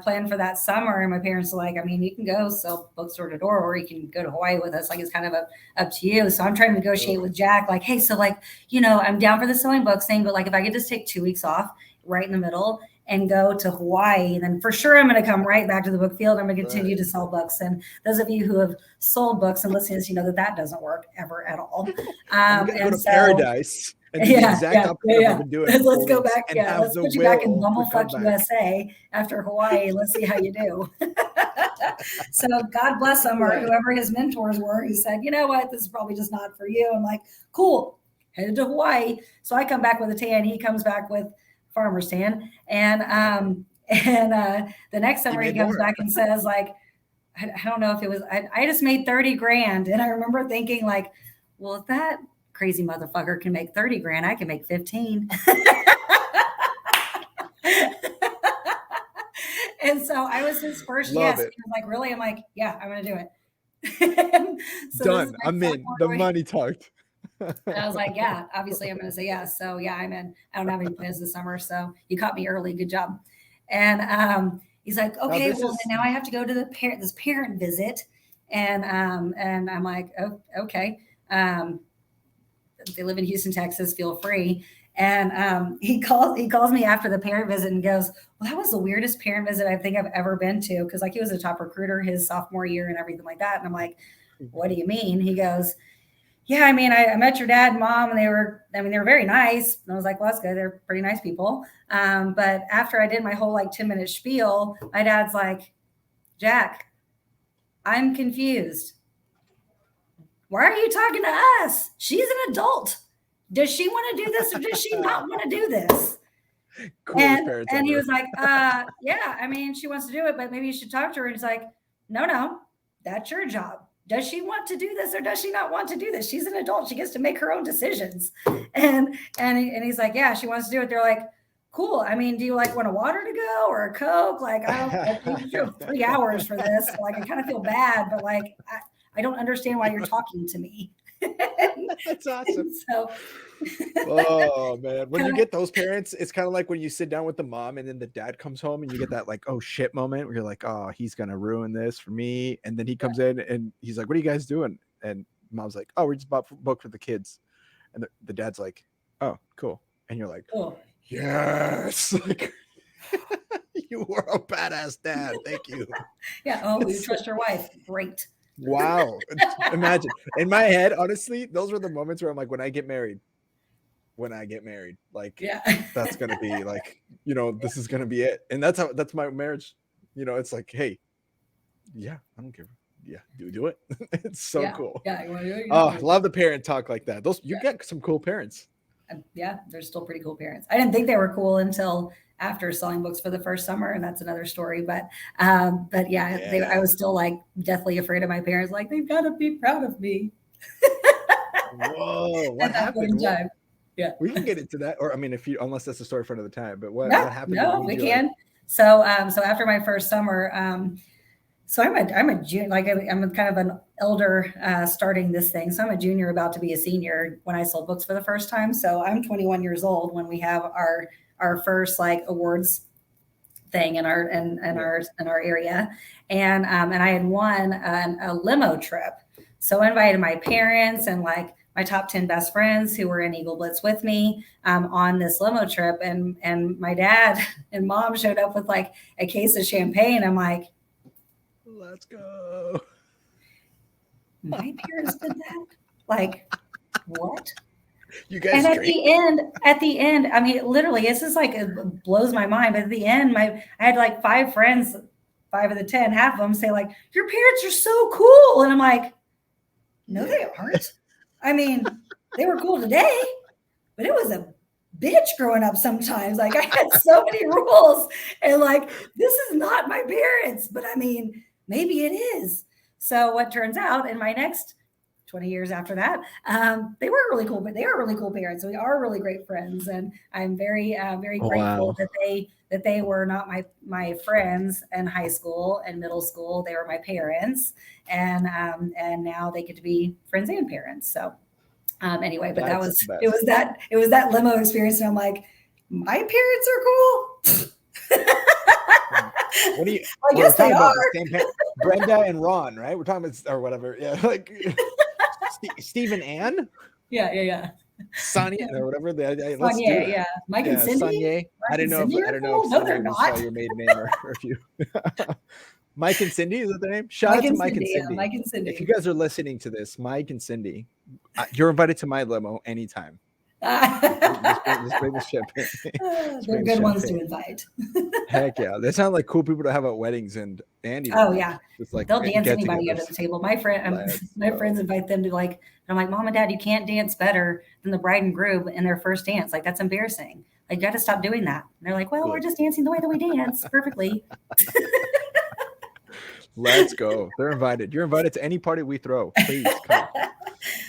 planned for that summer. And my parents were like, I mean, you can go sell books door to door, or you can go to Hawaii with us. Like, it's kind of up to you. So I'm trying to negotiate with Jack, like, hey, so like, I'm down for the sewing book thing, but like, if I could just take 2 weeks off right in the middle and go to Hawaii, then for sure I'm going to come right back to the book field. I'm going to continue to sell books. And those of you who have sold books and listened, that doesn't work ever at all. I'm going to go to paradise and do the exact opposite I've been doing. Let's go back. Yeah, let's put you back in Bumblefuck USA after Hawaii. Let's see how you do. So God bless him, or whoever his mentors were, who said, you know what, this is probably just not for you. I'm like, cool, headed to Hawaii. So I come back with a tan. He comes back with farmer's tan. And the next summer he comes back and says, like, I don't know if it was, I just made 30 grand. And I remember thinking, like, well, if that crazy motherfucker can make 30 grand, I can make 15. And so I was his first yes. He was like, really? I'm like, yeah, I'm going to do it. So done. I'm in. The money talked. And I was like, yeah, obviously I'm going to say yes. So yeah, I'm in. I don't have any plans this summer. So you caught me early. Good job. And he's like, okay, well, now I have to go to this parent visit. And I'm like, oh, okay. They live in Houston, Texas. Feel free. And he calls me after the parent visit and goes, well, that was the weirdest parent visit I think I've ever been to. Cause like he was a top recruiter his sophomore year and everything like that. And I'm like, what do you mean? He goes, yeah, I mean, I met your dad and mom and they were very nice. And I was like, well, that's good. They're pretty nice people. But after I did my whole 10-minute spiel, my dad's like, Jack, I'm confused. Why are you talking to us? She's an adult. Does she want to do this or does she not want to do this? And he was like, yeah, I mean, she wants to do it, but maybe you should talk to her. And he's like, no, that's your job. Does she want to do this or does she not want to do this? She's an adult. She gets to make her own decisions. And he's like, yeah, she wants to do it. They're like, cool. I mean, do you want a water to go or a Coke? Like, I don't 3 hours for this. Like, I kind of feel bad, but I don't understand why you're talking to me. That's awesome. So, oh man, when you get those parents, it's kind of like when you sit down with the mom and then the dad comes home and you get that oh shit moment where you're like, oh, he's gonna ruin this for me. And then he comes in and he's like, what are you guys doing? And mom's like, oh, we just bought a book for the kids. And the dad's like, oh, cool. And you're like, cool. Yes, like you were a badass dad. Thank you. Yeah. Oh, you trust your wife. Great. Wow. Imagine in my head, honestly, those were the moments where I'm like, when I get married, like, that's going to be like, this is going to be it. And that's my marriage. It's like, hey, yeah, I don't care. Yeah. Do it. It's so cool. Yeah. You want to do it? I love the parent talk like that. You get some cool parents. Yeah. They're still pretty cool parents. I didn't think they were cool until after selling books for the first summer. And that's another story. But yeah. I was still deathly afraid of my parents. Like, they've got to be proud of me. Whoa. What happened? Yeah. We can get into that. Or, I mean, unless that's a story for another time, but what happened? No, we can. So after my first summer, so I'm a junior, I'm kind of an elder starting this thing. So I'm a junior about to be a senior when I sold books for the first time. So I'm 21 years old when we have our first awards thing in our area. And I had won a limo trip. So I invited my parents and like my top 10 best friends who were in Eagle Blitz with me on this limo trip. And my dad and mom showed up with like a case of champagne. I'm like, let's go. My parents did that? Like, what? You guys and drink? at the end, I mean, literally, this is like, it blows my mind. But at the end, I had like 5 friends, 5 of the 10, half of them say like, your parents are so cool. And I'm like, no, they aren't. I mean, they were cool today, but it was a bitch growing up sometimes. Like I had so many rules and like, this is not my parents, but I mean, maybe it is. So what turns out in my next 20 years after that, they were really cool, but they are really cool parents. We are really great friends. And I'm very, very grateful that they were not my friends in high school and middle school. They were my parents. And now they get to be friends and parents. So anyway, but it was that limo experience. And I'm like, my parents are cool. What do you? I guess they are. Brenda and Ron, right? We're talking about or whatever. Yeah, like Steve and Ann. Yeah. Sonnier or whatever. Let's do it. Yeah. Mike and Cindy. Sonnier. I don't know if no, they're not. Your maiden name or if you. Mike and Cindy, is that their name? Shout out to Mike and Cindy. Yeah, Mike and Cindy. If you guys are listening to this, Mike and Cindy, you're invited to my limo anytime. Let's bring this champagne. They're good ones to invite. Heck yeah. They sound like cool people to have at weddings and Andy. Oh yeah. Like they'll dance anybody under the table. My friends invite them to like, I'm like, Mom and Dad, you can't dance better than the bride and groom in their first dance. Like that's embarrassing. Like you got to stop doing that. And they're like, well, we're just dancing the way that we dance perfectly. Let's go. They're invited. You're invited to any party we throw. Please come.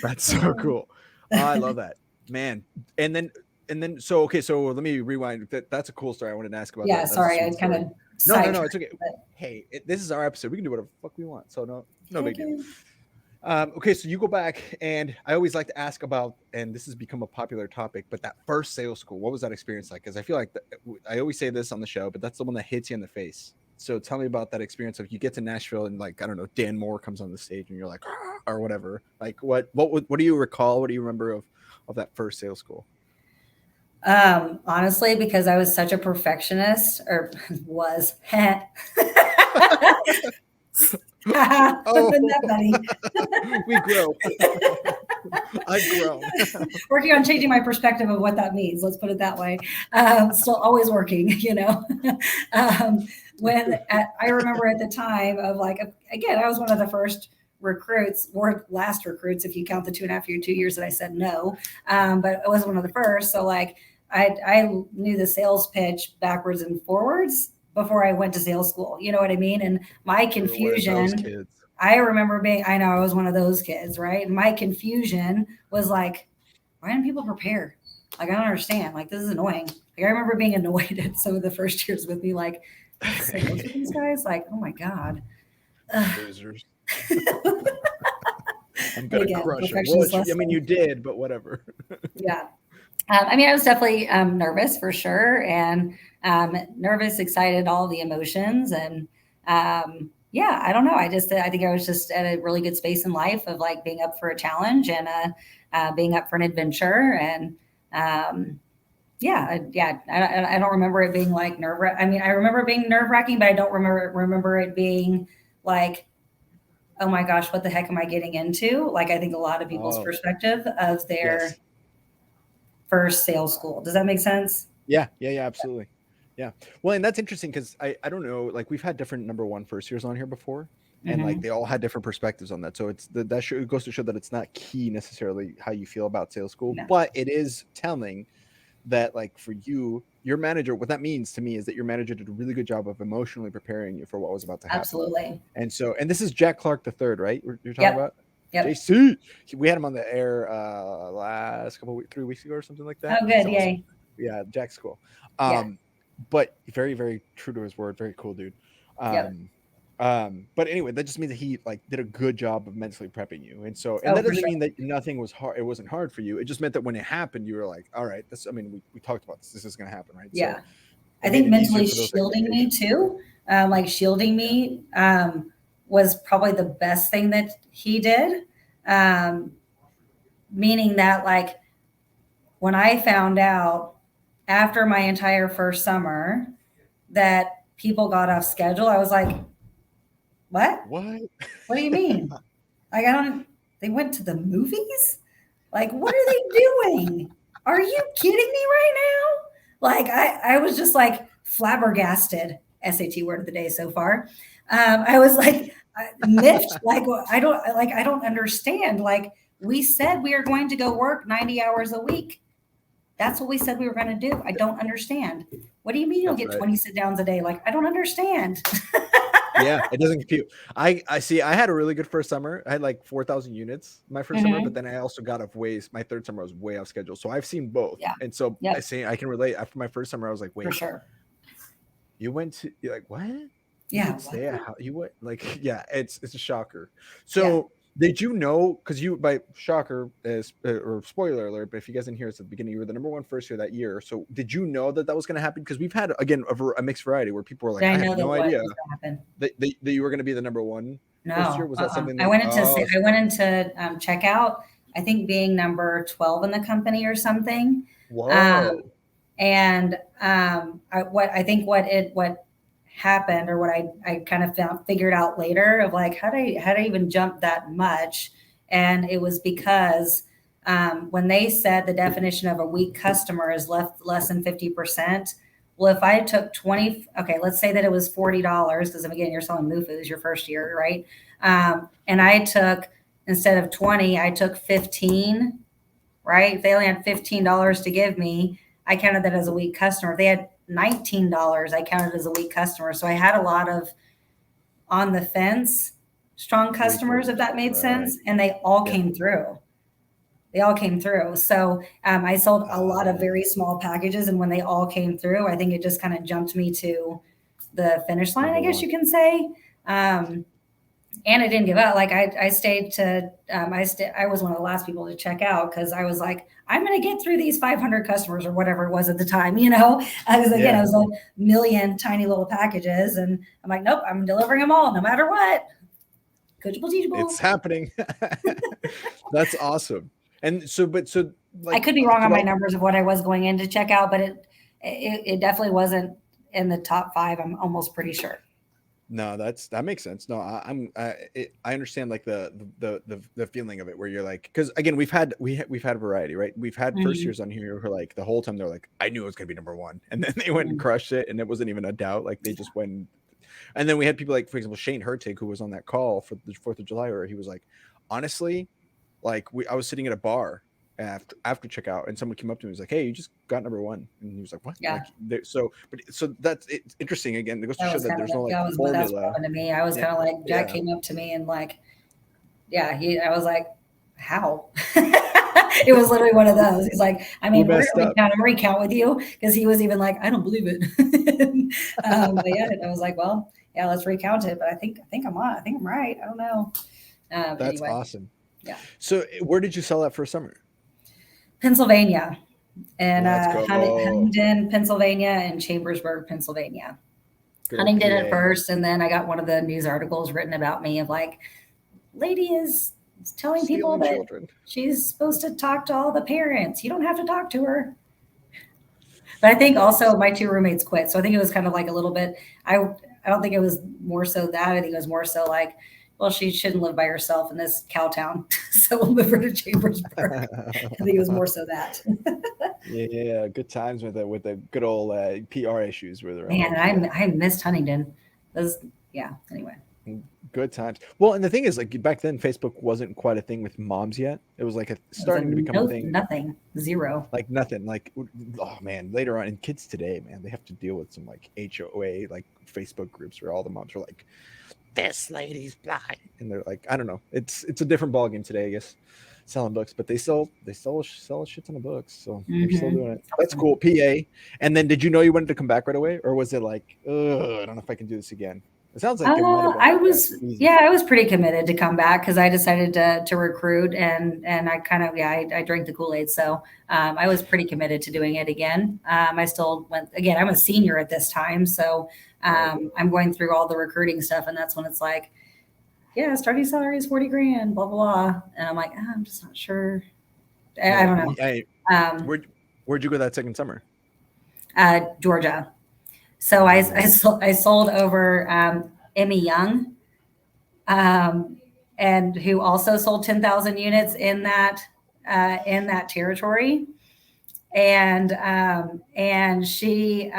That's so cool. I love that. Man. And then so let me rewind. That's a cool story. I wanted to ask about. Yeah, sorry, I kind of no, it's okay. But hey, this is our episode. We can do whatever the fuck we want. So no big deal. Okay, so you go back, and I always like to ask about, and this has become a popular topic, but that first sales school, what was that experience like? Because I feel like I always say this on the show, but that's the one that hits you in the face. So tell me about that experience of you get to Nashville and like, I don't know, Dan Moore comes on the stage and you're like, or whatever. Like what do you recall? What do you remember of that first sales school? Honestly, because I was such a perfectionist or was. Oh, we grow. I've grown. Working on changing my perspective of what that means. Let's put it that way. Still always working, you know. I remember at the time of like, again, I was one of the first recruits or last recruits, if you count the 2.5 years that I said no. But I was one of the first. So like I knew the sales pitch backwards and forwards before I went to sales school. You know what I mean? And my confusion, I remember I know I was one of those kids, right? And my confusion was like, why didn't people prepare? Like, I don't understand. Like, this is annoying. Like, I remember being annoyed at some of the first years with me, like these guys, like, oh my God. Losers. I'm going to crush them. I mean, you did, but whatever. Yeah. I mean, I was definitely nervous for sure. And nervous, excited, all the emotions. And yeah, I don't know. I think I was just at a really good space in life of like being up for a challenge and being up for an adventure. And I don't remember it being like I mean, I remember it being nerve-wracking, but I don't remember it being like, oh my gosh, what the heck am I getting into? Like, I think a lot of people's perspective of their first sales school. Does that make sense? Yeah, absolutely. Yeah. Well, and that's interesting because I don't know, like we've had different number one first years on here before, and like they all had different perspectives on that. So it goes to show that it's not key necessarily how you feel about sales school, but it is telling that like for you, your manager, what that means to me is that your manager did a really good job of emotionally preparing you for what was about to happen. Absolutely. And this is Jack Clark III, right? You're talking about? Yep. JC. We had him on the air last 3 weeks ago or something like that. Oh, good. Yay. Awesome. Yeah, Jack's cool. But very, very true to his word. Very cool dude. But anyway, that just means that he like did a good job of mentally prepping you. And so, and that doesn't mean that nothing was hard. It wasn't hard for you. It just meant that when it happened, you were like, all right, we talked about this. This is going to happen, right? Yeah. So I think mentally shielding me too, shielding me was probably the best thing that he did. Meaning that like when I found out after my entire first summer that people got off schedule, I was like, what? What? What do you mean? Like, they went to the movies? Like, what are they doing? Are you kidding me right now? Like, I was just like flabbergasted, SAT word of the day so far. I was like, miffed. Like, I don't understand. Like, we said we are going to go work 90 hours a week. That's what we said we were going to do. I don't understand. What do you mean you'll get 20 sit downs a day? Like, I don't understand. Yeah, it doesn't compute. I see. I had a really good first summer. I had like 4,000 units my 1st summer, but then I also got off my third summer was way off schedule. So I've seen both. Yeah. And so Yep. I say I can relate. After my first summer, I was like, wait, For sure. you're like, what? Yeah. Stay at how you went? Like, yeah, it's a shocker. So did you know, because you, by shocker, or spoiler alert, but if you guys didn't hear us at the beginning, you were the number one first year that year. So did you know that was going to happen? Because we've had, again, a mixed variety where people were like, I had no idea that you were going to be the number one first year. Was that something that I went into checkout, I think being number 12 in the company or something. Whoa. And what happened, or what I kind of figured out later of like, how did I even jump that much? And it was because when they said the definition of a weak customer is less than 50%. Well, if I took 20, okay, let's say that it was $40, because again, you're selling MUFUs your first year, right? And I took, instead of 20, I took 15, right? If they only had $15 to give me, I counted that as a weak customer. If they had $19, I counted as a weak customer. So I had a lot of on the fence, strong customers, if that made sense. And they all came through. So I sold a lot of very small packages. And when they all came through, I think it just kind of jumped me to the finish line, I guess you can say. And I didn't give up. Like I stayed to, I was one of the last people to check out because I was like, I'm going to get through these 500 customers or whatever it was at the time, because again, it was a million tiny little packages. And I'm like, nope, I'm delivering them all no matter what. Coachable, teachable. It's happening. That's awesome. And so, I could be wrong on my numbers of what I was going in to check out, but it definitely wasn't in the top 5. I'm almost pretty sure. No, that makes sense. No, I understand like the feeling of it where you're like, because again, we've had variety, right? We've had first years on here who are like the whole time they're like, I knew it was gonna be number one, and then they went and crushed it, and it wasn't even a doubt. Like they just went. And then we had people like, for example, Shane Huerta, who was on that call for the 4th of July, where he was like, honestly, like I was sitting at a bar after checkout, and someone came up to me and was like, hey, you just got number one. And he was like, what? Yeah. Like, so that's it's interesting. Again, it goes to show that there's no like formula. That's what happened to me. I was kind of like, Jack came up to me and like, I was like, how? It was literally one of those. He's like, I mean, we're going to recount with you, because he was even like, I don't believe it. But yeah, I was like, well, yeah, let's recount it. But I think I'm on. I think I'm right. I don't know. That's anyway. Awesome. Yeah. So where did you sell that first summer? Pennsylvania, and Huntingdon, Pennsylvania, and Chambersburg, Pennsylvania. Huntingdon at first, and then I got one of the news articles written about me of like, lady is telling people that she's supposed to talk to all the parents. You don't have to talk to her. But I think also my 2 roommates quit, so I think it was kind of like a little bit. I don't think it was more so that. I think it was more so like, well, she shouldn't live by herself in this cow town, so we'll move her to Chambersburg. I think it was more so that. Yeah, good times with the good old PR issues where they're. Man, I missed Huntingdon. Anyway. Good times. Well, and the thing is, like back then, Facebook wasn't quite a thing with moms yet. It was like starting to become a thing. Nothing, zero. Like nothing. Like, oh man, later on, and kids today, man, they have to deal with some like HOA, like Facebook groups where all the moms are like, this lady's blind, and they're like, I don't know. It's a different ballgame today, I guess. Selling books, but they sell a shit ton of books, so they're still doing it. That's cool. PA. And then, did you know you wanted to come back right away, or was it like, I don't know if I can do this again? It sounds like I was pretty committed to come back because I decided to recruit, and I kind of I drank the Kool-Aid, so I was pretty committed to doing it again. I still went again. I'm a senior at this time, so I'm going through all the recruiting stuff, and that's when it's like, yeah, starting salary is 40 grand, blah, blah, blah. And I'm like, I'm just not sure. I Well, don't know. where'd you go that second summer? Georgia. So I sold over Emmy Young, and who also sold 10,000 units in that territory. And she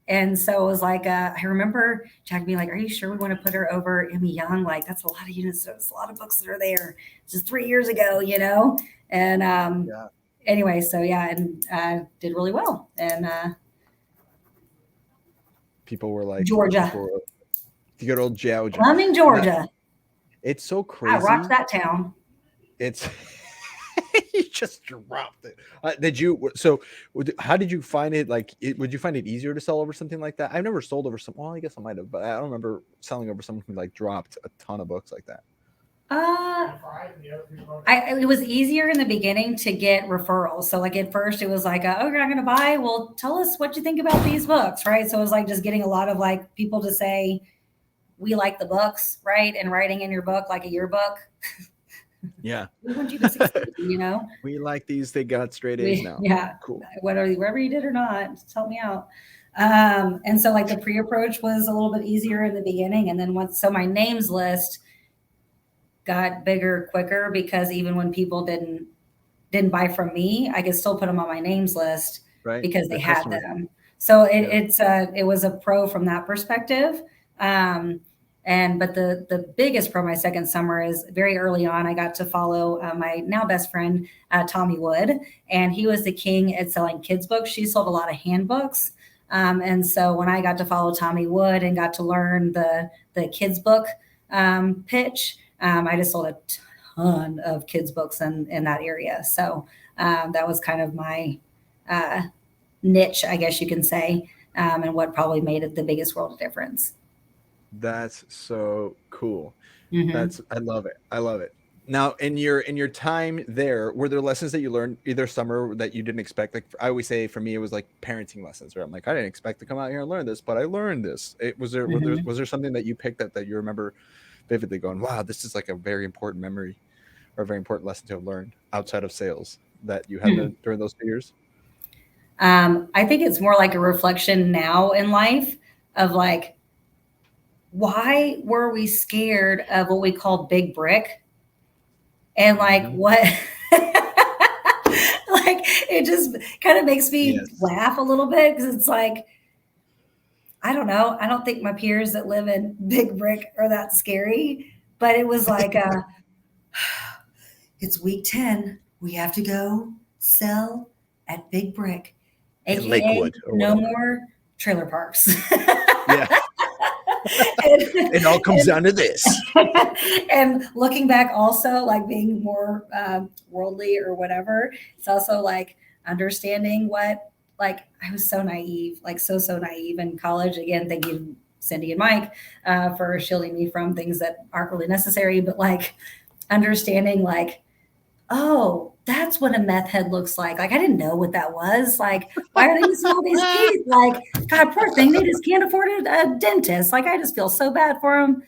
and so it was like I remember Jack being like, "Are you sure we want to put her over Emmy Young? Like that's a lot of units. There's a lot of books that are there. Just 3 years ago, you know." And Yeah. anyway, so yeah, and did really well. And People were like, Georgia, good old Georgia. Fleming, Georgia. It's so I rocked crazy. that town. It's you just dropped it. How did you find it? Like, would you find it easier to sell over something like that? I've never sold over some. Well, I guess I might have, but I don't remember selling over someone who like dropped a ton of books like that. It was easier in the beginning to get referrals. So like at first it was like, oh, you're not going to buy? Well, tell us what you think about these books, right? So it was like just getting a lot of like people to say, we like the books, right? And writing in your book like a yearbook. Yeah. We want you to succeed, you know? We like these. They got straight A's now. Yeah. Cool. Whatever you did or not, just help me out. And so like the pre-approach was a little bit easier in the beginning. And then so my names list got bigger quicker because even when people didn't buy from me, I could still put them on my names list, right? Because they had them. So it was a pro from that perspective. But the biggest pro my second summer is very early on, I got to follow my now best friend, Tommy Wood, and he was the king at selling kids books. She sold a lot of handbooks. And so when I got to follow Tommy Wood and got to learn the kids book pitch, I just sold a ton of kids books in that area. So that was kind of my niche, I guess you can say, and what probably made it the biggest world of difference. That's so cool. Mm-hmm. I love it. I love it. Now, in your time there, were there lessons that you learned either summer that you didn't expect? Like I always say, for me, it was like parenting lessons. Where I'm like, I didn't expect to come out here and learn this, but I learned this. Was there something that you picked up that you remember vividly, going, wow, this is like a very important memory or a very important lesson to have learned outside of sales that you had during those 2 years? I think it's more like a reflection now in life of like, why were we scared of what we call big brick? And like what, like it just kind of makes me laugh a little bit because it's like, I don't know. I don't think my peers that live in big brick are that scary, but it was like, it's week 10. We have to go sell at Big Brick, aka Lakewood, no more trailer parks. Yeah. It all comes down to this. And looking back also like being more worldly or whatever, it's also like understanding what, like I was so naive, like so naive in college. Again, thank you Cindy and Mike for shielding me from things that aren't really necessary, but like understanding like, oh, that's what a meth head looks like. Like, I didn't know what that was. Like, why are they using all these teeth? Like, God, poor thing. They just can't afford a dentist. Like, I just feel so bad for them.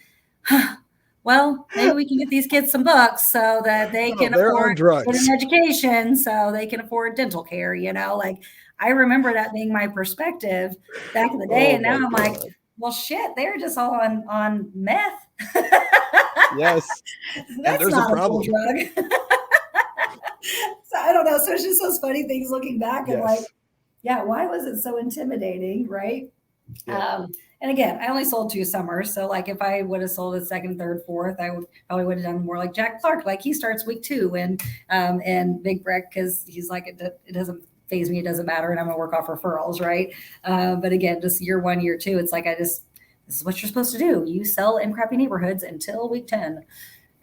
Well, maybe we can get these kids some books so that they can afford an education, so they can afford dental care, you know? Like, I remember that being my perspective back in the day. And now I'm like, well, shit, they're just all on meth. Yes. That's there's not a problem. Drug. So I don't know. So it's just those funny things looking back and like, yeah, why was it so intimidating? Right. Yeah. And again, I only sold 2 summers. So like if I would have sold a second, third, fourth, I would have done more like Jack Clark. Like he starts week 2 and Big Brick, because he's like, it doesn't phase me. It doesn't matter. And I'm going to work off referrals. Right. But again, just year 1, year 2, it's like, this is what you're supposed to do. You sell in crappy neighborhoods until week 10.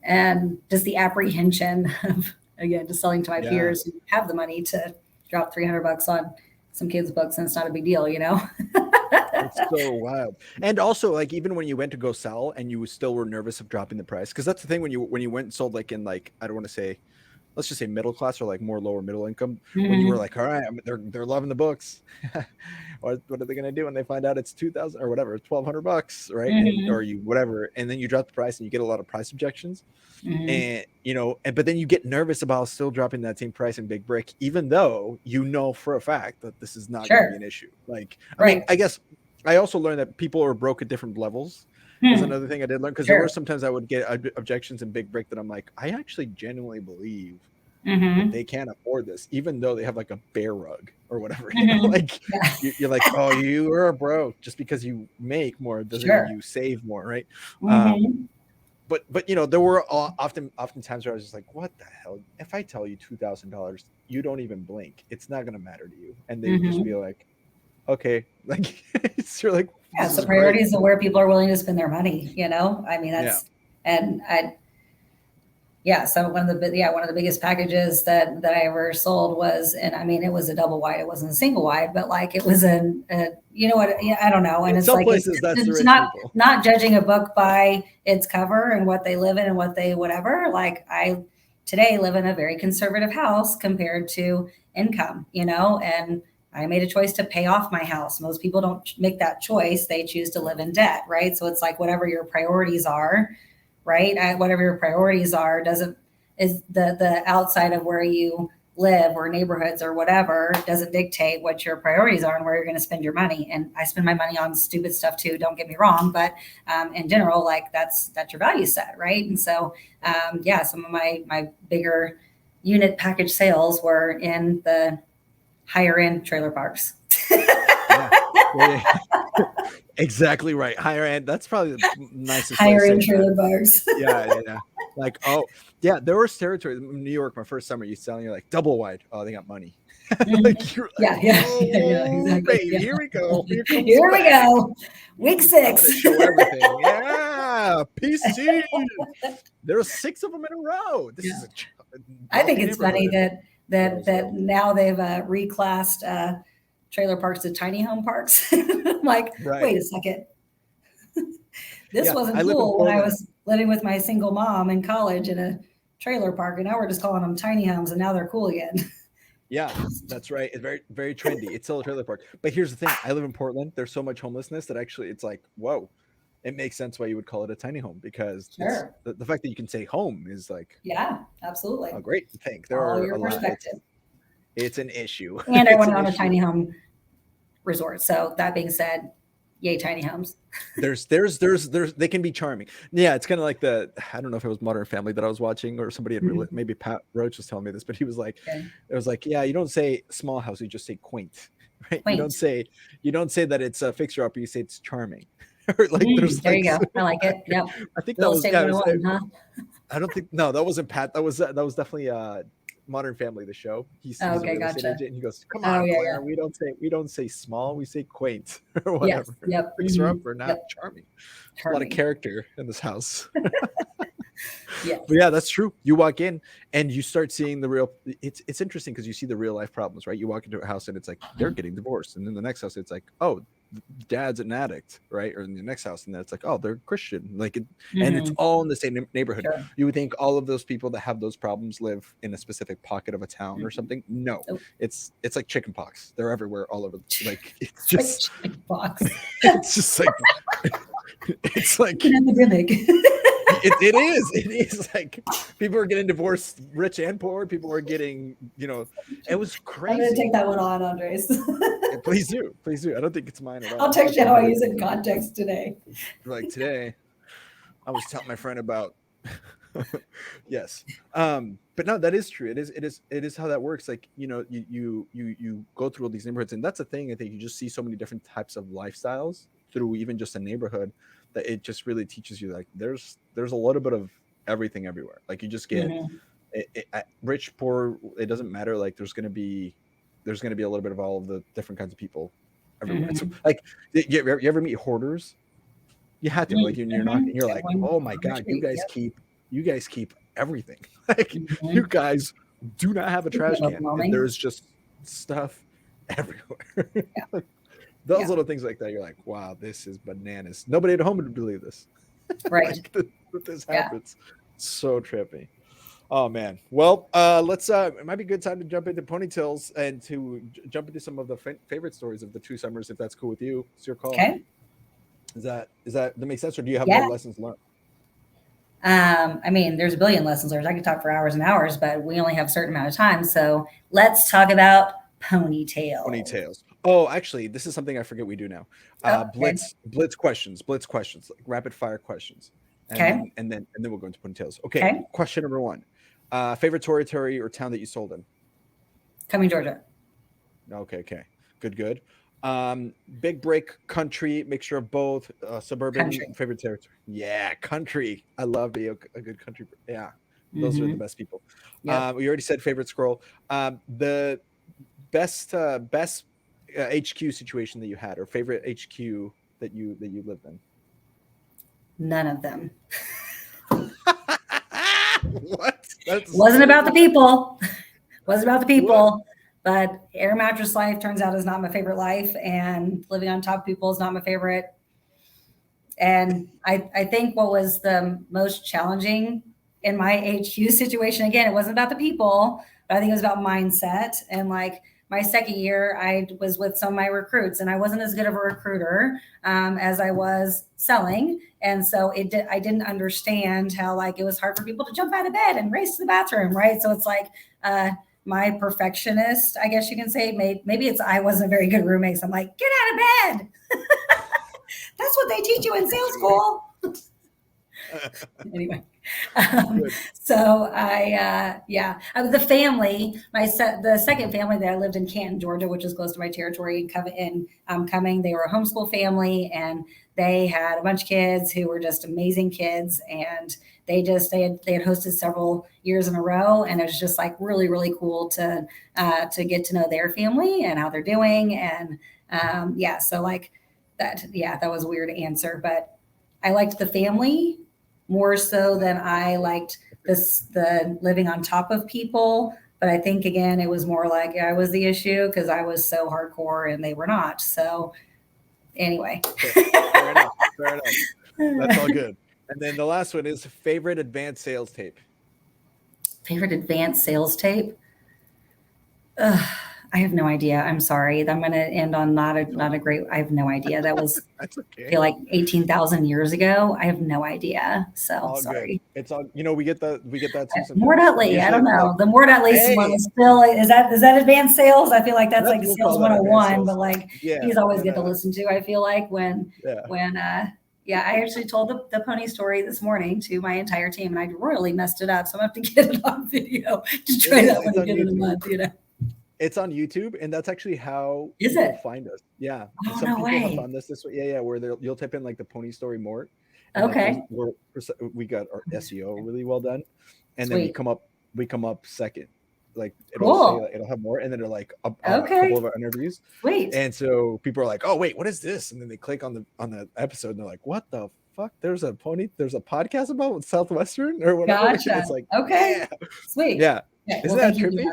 And just the apprehension of, again, just selling to my peers who have the money to drop $300 on some kids' books, and it's not a big deal, you know? It's so wild. And also, like, even when you went to go sell and you still were nervous of dropping the price, because that's the thing when you went and sold, like, in, like, I don't want to say let's just say middle class or like more lower middle income, when you were Mhm. like, all right, they're loving the books. What are they going to do when they find out it's 2000 or whatever, $1,200, right? And or Mhm. you whatever, and then you drop the price and you get a lot of price objections, Mhm. and but then you get nervous about still dropping that same price in big brick, even though you know for a fact that this is not going to be Sure. an issue. Like, I mean, Right. I guess I also learned that people are broke at different levels. Is Hmm. another thing I did learn, because there were Sure. sometimes I would get objections in big brick that I'm like, I actually genuinely believe that Mhm. they can't afford this, even though they have like a bear rug or whatever. Mhm. Like Yeah. you're like, oh, you are broke. Just because you make more doesn't mean Sure. you save more, right? Um, Mhm. but there were often times where I was just like, what the hell? If I tell you $2,000, you don't even blink. It's not gonna matter to you, and they would just be Mhm. like, okay, like you're like, Yeah, this so is great. priorities are where people are willing to spend their money, you know? I mean, Yeah. that's and I yeah, so one of the biggest packages that I ever sold was, and I mean, it was a double wide, it wasn't a single wide, but like it was you know what, yeah, I don't know. And In it's some like places, that's the it's rich not people. not judging a book by its cover and what they live in and what they whatever. Like I today live in a very conservative house compared to income, you know, and I made a choice to pay off my house. Most people don't make that choice. They choose to live in debt, right? So it's like whatever your priorities are, right? Whatever your priorities are doesn't is the outside of where you live or neighborhoods or whatever doesn't dictate what your priorities are and where you're going to spend your money. And I spend my money on stupid stuff too. Don't get me wrong, but in general, like that's your value set, right? And so yeah, some of my bigger unit package sales were in the higher end trailer parks. Yeah. Yeah, yeah. Exactly right. Higher end. That's probably the nicest way to Higher say end that. trailer parks. Yeah, yeah, yeah. Like, oh, yeah, there was territories in New York. My first summer, you selling, you're like double wide. Oh, they got money. Mhm. Like you're like, Yeah, yeah, yeah, oh, exactly. baby, Yeah. here we go. Here comes the Here we bag. go. Week I'm gonna 6. show everything. Yeah, PC. There are 6 of them in a row. This Yeah. is a I think wealthy it's funny neighborhood. that now they've reclassed trailer parks to tiny home parks. I'm like, Right. wait a second, this Yeah, I wasn't live in cool when I Portland. was living with my single mom in college in a trailer park, and now we're just calling them tiny homes, and now they're cool again. Yeah, that's right. It's very, very trendy. It's still a trailer park. But here's the thing. I live in Portland. There's so much homelessness that actually it's like, whoa, it makes sense why you would call it a tiny home, because it's Sure. the fact that you can say home is like Yeah, absolutely. a great thing. There All are your a lot. perspective. It's an issue. And I It's went an on a issue. tiny home resort. So that being said, yay, tiny homes. There's they can be charming. Yeah, it's kind of like I don't know if it was Modern Family that I was watching, or somebody had Mhm. maybe Pat Roach was telling me this, but he was like, Okay. it was like, yeah, you don't say small house, you just say quaint, right? Quaint. You don't say that it's a fixer upper, you say it's charming. Or like Mm, there's there you like go. I like it. Yep. I think that Real was, estate yeah, it was, 101, huh? I don't think, no, that wasn't Pat. That was definitely Modern Family, the show. Oh, He's a okay, real estate gotcha. agent, and he goes, "Come Oh, on, yeah, Claire, yeah. we don't say small, we say quaint or Yes. whatever. Yep. Fixer Hmm. upper, not Yep. charming." There's a lot of Charming. character in this house. Yes. But yeah, that's true. You walk in and you start seeing the real. It's interesting because you see the real life problems, right? You walk into a house and it's like they're getting divorced, and then the next house it's like, oh, dad's an addict, right? Or in the next house, and then it's like, oh, they're Christian, like, and it's Hmm. all in the same neighborhood. Sure. You would think all of those people that have those problems live in a specific pocket of a town or Mhm. something. No, Oh, it's like chicken pox. They're everywhere, all over. Like it's it's like just chicken pox. it's just like it's It's like an epidemic. it is like people are getting divorced, rich and poor. People are getting, it was I'm going to take crazy. that one on, Andres. Yeah, please do, please do. I don't think it's mine at I'll all. text It's you how I somebody use it in context today. like today. I was telling my friend about. Yes, but no, that is true. It is how that works. Like, you go through all these neighborhoods, and that's the thing. I think you just see so many different types of lifestyles through even just a neighborhood, that it just really teaches you, like, there's a little bit of everything everywhere. Like, you just get Hmm. rich, poor, it doesn't matter. Like, there's gonna be a little bit of all of the different kinds of people everywhere. So, Hmm. like, you ever meet hoarders? You had to, like, you're not, Hmm. you're like, Everyone oh my on the god, you street. guys Yep. keep everything. Like, you Hmm. guys do not have a It's trash can, and overwhelming. there's just stuff everywhere. Yeah. Those Yeah. little things like that, you're like, wow, this is bananas. Nobody at home would believe this. Right. Like, that this Yeah. happens. So trippy. Oh man. Well, let's. It might be a good time to jump into ponytails and to jump into some of the favorite stories of the 2 summers, if that's cool with you. It's your call. Okay. That makes sense, or do you have Yeah. more lessons learned? I mean, there's a billion lessons learned. I could talk for hours and hours, but we only have a certain amount of time. So let's talk about ponytails. Ponytails. Oh, actually, this is something I forget we do now. Oh, okay. Blitz questions, like rapid fire questions, Okay. and then we'll go into ponytails. Okay. Okay. Question number one: favorite territory or town that you sold in? Coming, Georgia. Okay. Good. Big break country, mixture of both, suburban, Country. favorite territory. Yeah, country. I love a good country. Yeah, those are the Mm-hmm. best people. Yep. We already said favorite scroll. The best HQ situation that you had, or favorite HQ that you lived in. None of them. What? That's Wasn't about the crazy. people. Wasn't about the What? people. But air mattress life turns out is not my favorite life, and living on top of people is not my favorite. And I think what was the most challenging in my HQ situation, again, it wasn't about the people, but I think it was about mindset. And like my second year, I was with some of my recruits, and I wasn't as good of a recruiter as I was selling. And so I didn't understand how like it was hard for people to jump out of bed and race to the bathroom, right? So it's like my perfectionist, I guess you can say, maybe it's I wasn't a very good roommate. So I'm like, get out of bed. That's what they teach you in sales school. Anyway, so the family, the second family that I lived in Canton, Georgia, which is close to my territory, Cumming, they were a homeschool family, and they had a bunch of kids who were just amazing kids, and they had hosted several years in a row, and it was just like really, really cool to get to know their family and how they're doing, and so like that, that was a weird answer, but I liked the family more so than I liked the living on top of people. But I think again, it was more like I was the issue because I was so hardcore and they were not. So anyway. Fair enough. That's all good. And then the last one is favorite advanced sales tape. Favorite advanced sales tape? I have no idea. I'm sorry. I'm going to end on not a great. I have no idea. That was That's okay. I feel like 18,000 years ago. I have no idea. So all sorry. Good. It's all we get that too sometimes. Mort.ly. I don't know. Like, the Mort.ly one is still is that advanced sales? I feel like that's like sales 101, but like he's always good to listen to. I feel like when I actually told the pony story this morning to my entire team, and I really messed it up. So I'm gonna have to get it on video to try that one again in a month. It's on YouTube, and that's actually how people find us. Yeah, oh, some people way. have found us this way. Yeah, where you'll type in like the pony story Mort. Okay, we got our SEO really well done, and then we come up second. Like it'll say it'll have more, and then they're like a couple of our interviews. Sweet. And so people are like, "Oh wait, what is this?" And then they click on the episode, and they're like, "What the fuck? There's a podcast about Southwestern or whatever." Gotcha. It's like, okay, sweet. Yeah. Isn't that trippy?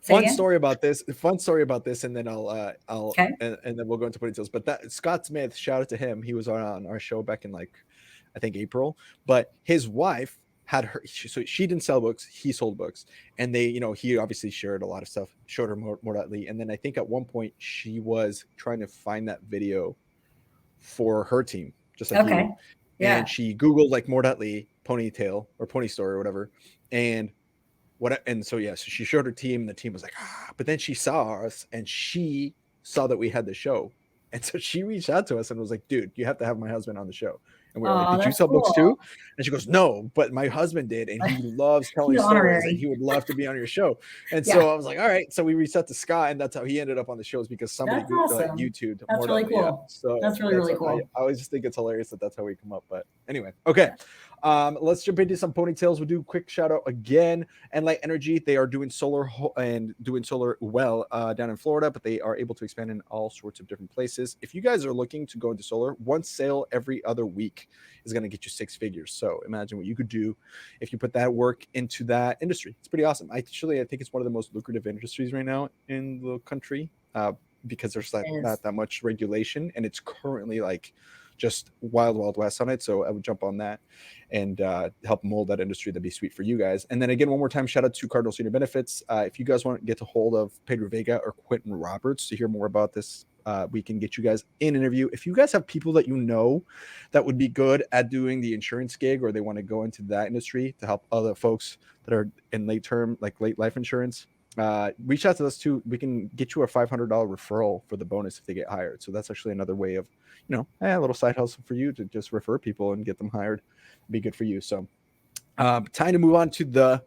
Fun story about this, and then I'll and then we'll go into ponytails. But that Scott Smith, shout out to him. He was on our show back in like I think April. But his wife had so she didn't sell books, he sold books, and they, he obviously shared a lot of stuff, showed her Mort.ly, and then I think at one point she was trying to find that video for her team, just like you. Yeah. And she Googled like Mort.ly ponytail or pony story or whatever, and so she showed her team, and the team was like, but then she saw us and she saw that we had the show, and so she reached out to us and was like, dude, you have to have my husband on the show. And we were like, did you sell books too? And she goes, no, but my husband did, and he loves telling stories, and he would love to be on your show. And so I was like, all right. So we reached out to Scott, and that's how he ended up on the shows, because somebody YouTubed. That's really cool. Yeah. So that's really cool. I always just think it's hilarious that's how we come up. But anyway, okay. Let's jump into some ponytails. We'll do a quick shout out again. EnLight.Energy, they are doing solar well down in Florida, but they are able to expand in all sorts of different places. If you guys are looking to go into solar, one sale every other week is going to get you 6 figures. So imagine what you could do if you put that work into that industry. It's pretty awesome. I think it's one of the most lucrative industries right now in the country, because there's not that much regulation, and it's currently like just wild west on it. So I would jump on that and help mold that industry. That'd be sweet for you guys. And then again, one more time, shout out to Cardinal Senior Benefits. If you guys want to get a hold of Pedro Vega or Quintin Roberts to hear more about this, we can get you guys an interview. If you guys have people that you know that would be good at doing the insurance gig, or they want to go into that industry to help other folks that are in late life insurance, reach out to us too. We can get you a $500 referral for the bonus if they get hired. So that's actually another way of, a little side hustle for you to just refer people and get them hired. Be good for you. So time to move on to the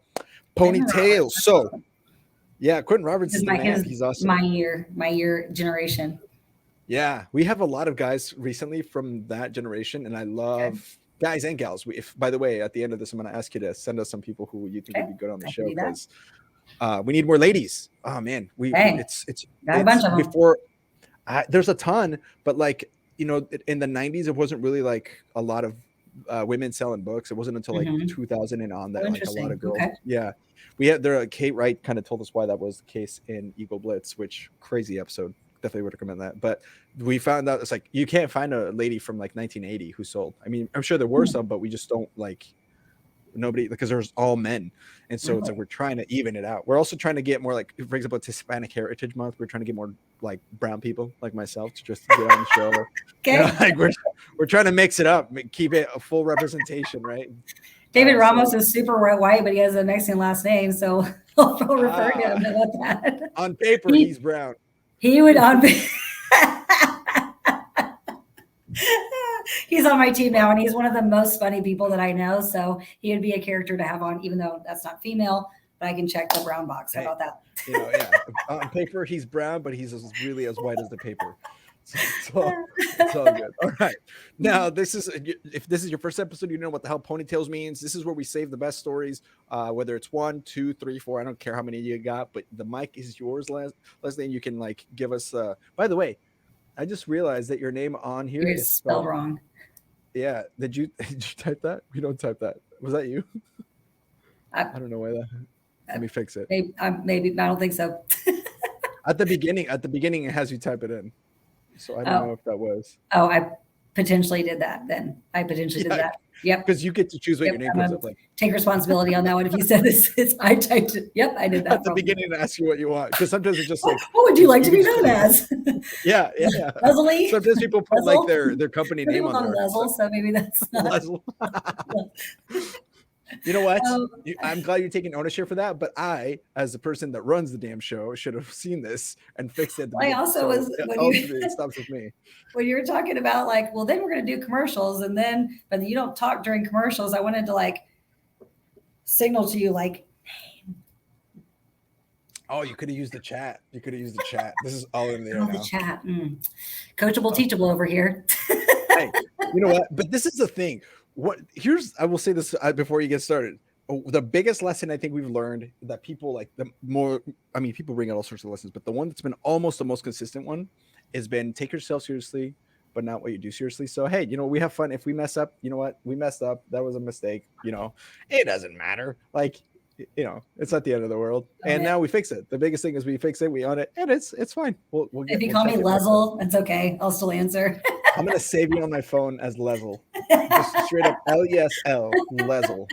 ponytails. So yeah, Quintin Roberts is the man. He's awesome. My year generation. Yeah, we have a lot of guys recently from that generation, and I love guys and gals. By the way, at the end of this, I'm going to ask you to send us some people who you think would be good on the show, because we need more ladies. Oh man, it's a bunch of them. Before there's a ton, but in the 90s, it wasn't really like a lot of women selling books. It wasn't until 2000 and on that like a lot of girls. Yeah, we had Kate Wright kind of told us why that was the case in Eagle Blitz, which crazy episode. Definitely would recommend that. But we found out it's like you can't find a lady from 1980 who sold. I mean, I'm sure there were some, but we just don't nobody, because there's all men. And so it's like we're trying to even it out. We're also trying to get more for example, it's Hispanic Heritage Month. We're trying to get more brown people like myself to just get on the show. Okay. We're trying to mix it up, keep it a full representation, right? David Ramos is super white, but he has a Mexican last name, so I'll refer to him about that. On paper, he's brown. He would he's on my team now, and he's one of the most funny people that I know. So he would be a character to have on, even though that's not female, but I can check the brown box. How about that? On paper, he's brown, but he's really as white as the paper. So it's all good. All right. Now, if this is your first episode, you know what the hell ponytails means. This is where we save the best stories, whether it's 1, 2, 3, 4. I don't care how many you got, but the mic is yours, Leslie, and you can give us. By the way, I just realized that your name on here is spelled wrong. Yeah. Did you type that? We don't type that. Was that you? I don't know why that. Let me fix it. Maybe I don't think so. At the beginning, it has you type it in. So I don't know if that was. Oh, I potentially did that then. Did that. Yep. Because you get to choose what your name comes up like. Take responsibility on that one. If you said this, I typed it. Yep, I did that. At the beginning to ask you what you want. Because sometimes it's just what would you like to be known as? Yeah. Leslie? Sometimes people put their company name on there. Leslie, so maybe that's not. You know what? I'm glad you're taking ownership for that. But I, as the person that runs the damn show, should have seen this and fixed it. I also was. It stops with me. When you were talking about then we're going to do commercials, and then but you don't talk during commercials. I wanted to signal to you hey. Oh, you could have used the chat. This is all in there now. The chat. Coachable, teachable over here. Hey, you know what? But this is the thing. I will say this before you get started. The biggest lesson I think we've learned that people people bring out all sorts of lessons, but the one that's been almost the most consistent one has been take yourself seriously, but not what you do seriously. So, hey, we have fun. If we mess up, you know what? We messed up. That was a mistake. It doesn't matter. It's not the end of the world. And now we fix it. The biggest thing is we fix it. We own it. And it's fine. If you call me Leslie, it's okay. I'll still answer. I'm going to save you on my phone as Leslie. Just straight up Lesl, Leslie.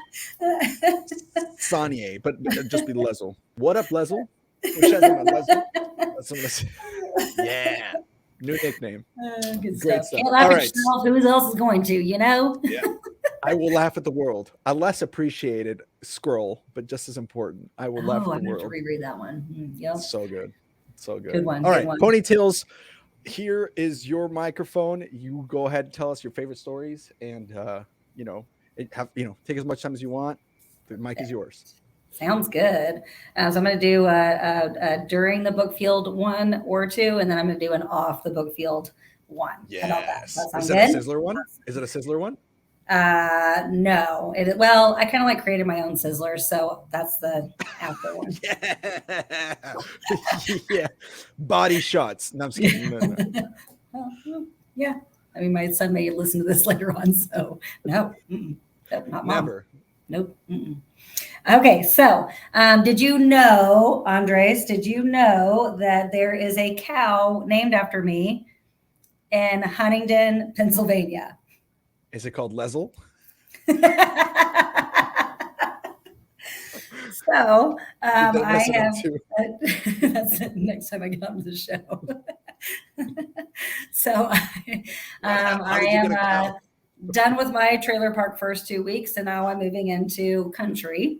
Sonnier, but just be Leslie. What up, Leslie? That's what I'm going to say. Yeah. New nickname. Good Great stuff. Can't laugh at yourself. Who else is going to, Yeah. I will laugh at the world. A less appreciated scroll, but just as important. I will laugh at the world. I have to reread that one. Yep. So good. Good one. All right, ponytails. Here is your microphone. You go ahead and tell us your favorite stories, and take as much time as you want. The mic is yours. Sounds good. So I'm going to do during the book field 1 or 2, and then I'm going to do an off the book field 1. Yes. How about that? Is it a Sizzler one? Is it a Sizzler one? No. I kind of created my own Sizzler, so that's the after one. Yeah. Body shots. No, I'm just kidding. No. Yeah. I mean, my son may listen to this later on, so no. Not mom. Never. Nope. Okay, so did you know, Andres, that there is a cow named after me in Huntington, Pennsylvania. Is it called Lesel? So Don't I mess it up have, too. that's it next time I get on the show. So How I did you get a am cow? done with my trailer park first 2 weeks, and now I'm moving into country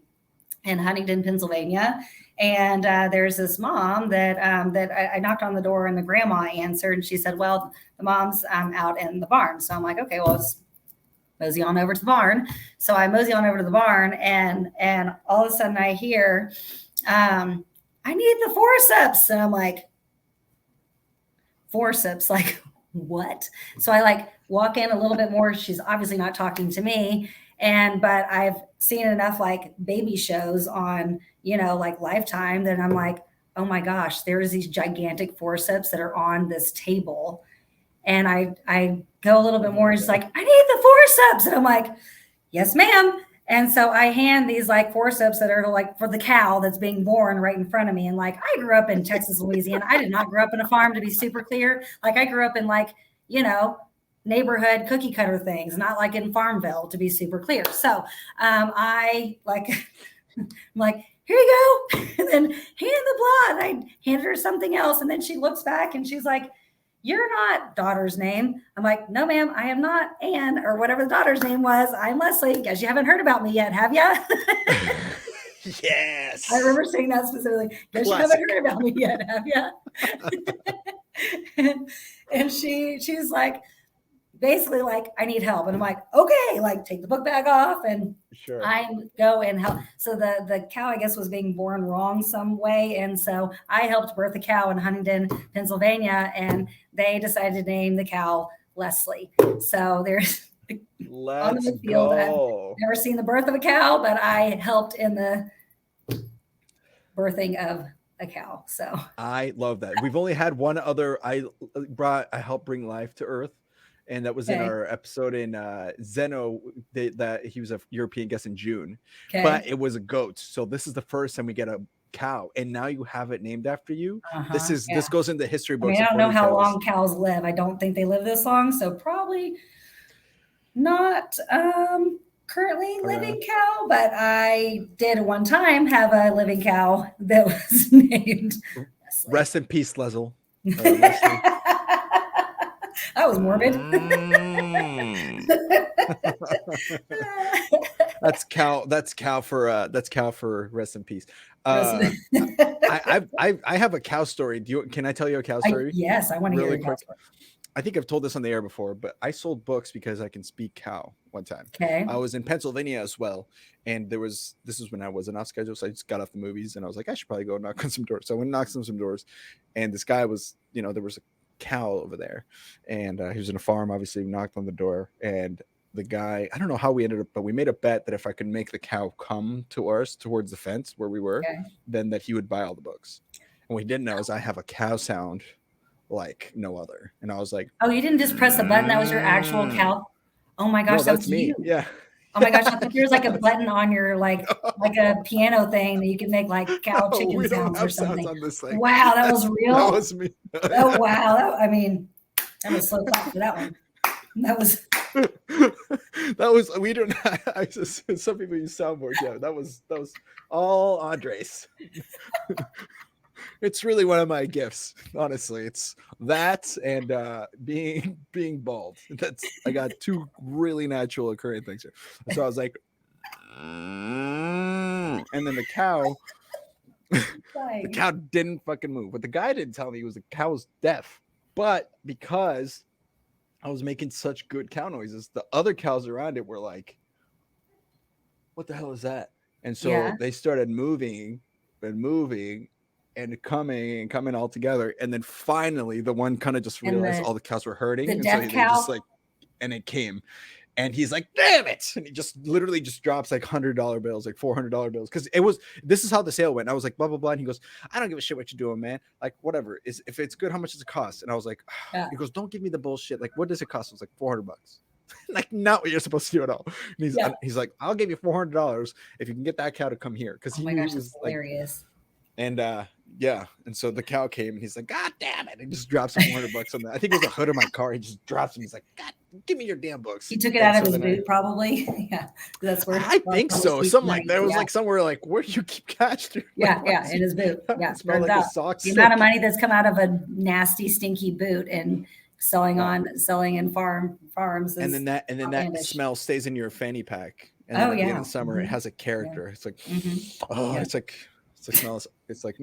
in Huntington, Pennsylvania. And there's this mom that I knocked on the door, and the grandma answered, and she said, "Well, the mom's out in the barn." So I'm like, "Okay, well, let's mosey on over to the barn." So I mosey on over to the barn, and all of a sudden I hear, "I need the forceps," and I'm like, "Forceps, like what?" So I like walk in a little bit more. She's obviously not talking to me, but I've seen enough like baby shows on, like Lifetime, that I'm like, "Oh my gosh, there's these gigantic forceps that are on this table." And I go a little bit more, and she's like, "I need the forceps," and I'm like, "Yes, ma'am." And so I hand these like forceps that are like for the cow that's being born right in front of me. And like, I grew up in Texas, Louisiana. I did not grow up in a farm, to be super clear. Like, I grew up in like, neighborhood cookie cutter things, not like in Farmville, to be super clear. So I like, I'm like, "Here you go." And then hand the blood. I handed her something else. And then she looks back and she's like, "You're not daughter's name." I'm like, "No, ma'am, I am not Anne," or whatever the daughter's name was. "I'm Leslie. Guess you haven't heard about me yet, have you?" Yes. I remember saying that specifically. "Guess you haven't heard about me yet, have you?" and she's like, basically like, "I need help." And I'm like, "Okay," like take the book bag off, and Sure. I go and help. So the cow, I guess, was being born wrong some way. And so I helped birth a cow in Huntington, Pennsylvania, and they decided to name the cow Leslie. So there's on Let's the field. I've go. never seen the birth of a cow, but I helped in the birthing of a cow. So I love that. We've only had one other. I helped bring life to Earth, and that was in okay, our episode in Zeno. That he was a European guest in June, okay. but it was a goat. So this is the first time we get a cow, and now you have it named after you. Uh-huh, yeah. This goes into history I books. mean, I of don't know how ponytails. long cows live. I don't think they live this long, so probably not currently living cow, but I did one time have a living cow that was named Leslie. Rest in peace, Leslie. That was morbid. That's cow for rest in peace. I have a cow story. Can I tell you a cow story? Yes, I want to hear a cow story. I think I've told this on the air before, but I sold books because I can speak cow one time. Okay. I was in Pennsylvania as well. And this is when I wasn't off schedule. So I just got off the movies and I was like, I should probably go knock on some doors. So I went and knocked on some doors. And this guy was, there was a cow over there. And he was in a farm, obviously. We knocked on the door. And the guy, I don't know how we ended up, but we made a bet that if I could make the cow come to us towards the fence where we were, then that he would buy all the books. And what he didn't know is I have a cow sound like no other. And I was like, "Oh, you didn't just press the button? That was your actual cow?" Oh my gosh, no, that's me. Yeah. Oh my gosh, I thought there was like a button on your like a piano thing that you can make like cow chicken sounds or something. Sounds on this thing. Wow, that was real. That was me. Oh wow, that was slow clap for that one. We don't. Some people use soundboards. Yeah, that was all Andres. It's really one of my gifts, honestly. It's that and being bald. I got two really natural occurring things here. So I was like, and then the cow didn't fucking move. What the guy didn't tell me was the cow was deaf. But because I was making such good cow noises, the other cows around it were like, what the hell is that? And so they started moving and coming all together. And then finally the one kind of just realized all the cows were hurting. And so he just like, and it came. And he's like, damn it. And he just literally just drops like $100 bills, like $400 bills. Cause this is how the sale went. I was like, blah, blah, blah. And he goes, I don't give a shit what you're doing, man. Like, whatever. If it's good, how much does it cost? And I was like, he goes, don't give me the bullshit. Like, what does it cost? I was like, $400. Like, not what you're supposed to do at all. And he's like, I'll give you $400 if you can get that cow to come here. Cause he was hilarious. And Yeah. And so the cow came and he's like, God damn it. And he just drops some $400 on that. I think it was a hood of my car. He just drops them. He's like, God, give me your damn books. He took it And out of so his then boot, probably. Yeah, that's where I think so. Something like that. It was yeah. like somewhere like, where do you keep cash? Dude? Like, Yeah, in his boot. Yeah, it smelled like his socks. The amount of money that's come out of a nasty, stinky boot and selling in farms. And then that smell stays in your fanny pack. And then at the end of the summer, it has a character. It's like, it's like smells. It's like,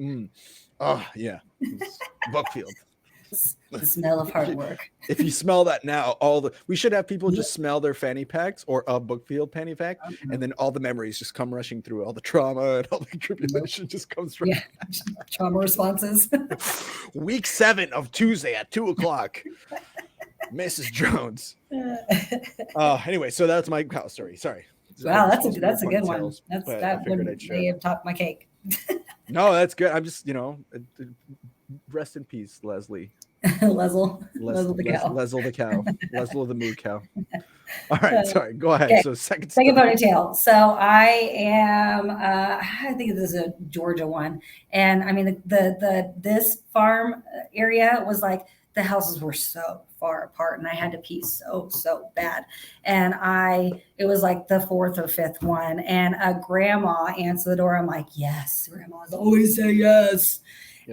oh yeah, it's Buckfield. The smell of hard work. If you smell that now, we should have people just smell their fanny packs or a Buckfield fanny pack, and then all the memories just come rushing through. All the trauma and all the tribulation just comes right. Yeah, trauma responses. Week 7 of Tuesday at 2:00. Mrs. Jones. Anyway, so that's my cow story. Sorry. Wow, that's a good one. That would have topped my cake. No, that's good. I'm just, rest in peace, Leslie. Leslie the cow. Leslie the cow. Leslie the moo cow. All right, sorry. Go ahead. Okay. So second ponytail. So I am. I think this is a Georgia one, and I mean this farm area was like the houses were so far apart, and I had to pee so bad, and it was like the 4th or 5th one, and a grandma answered the door. I'm like, yes, grandmas always say yes.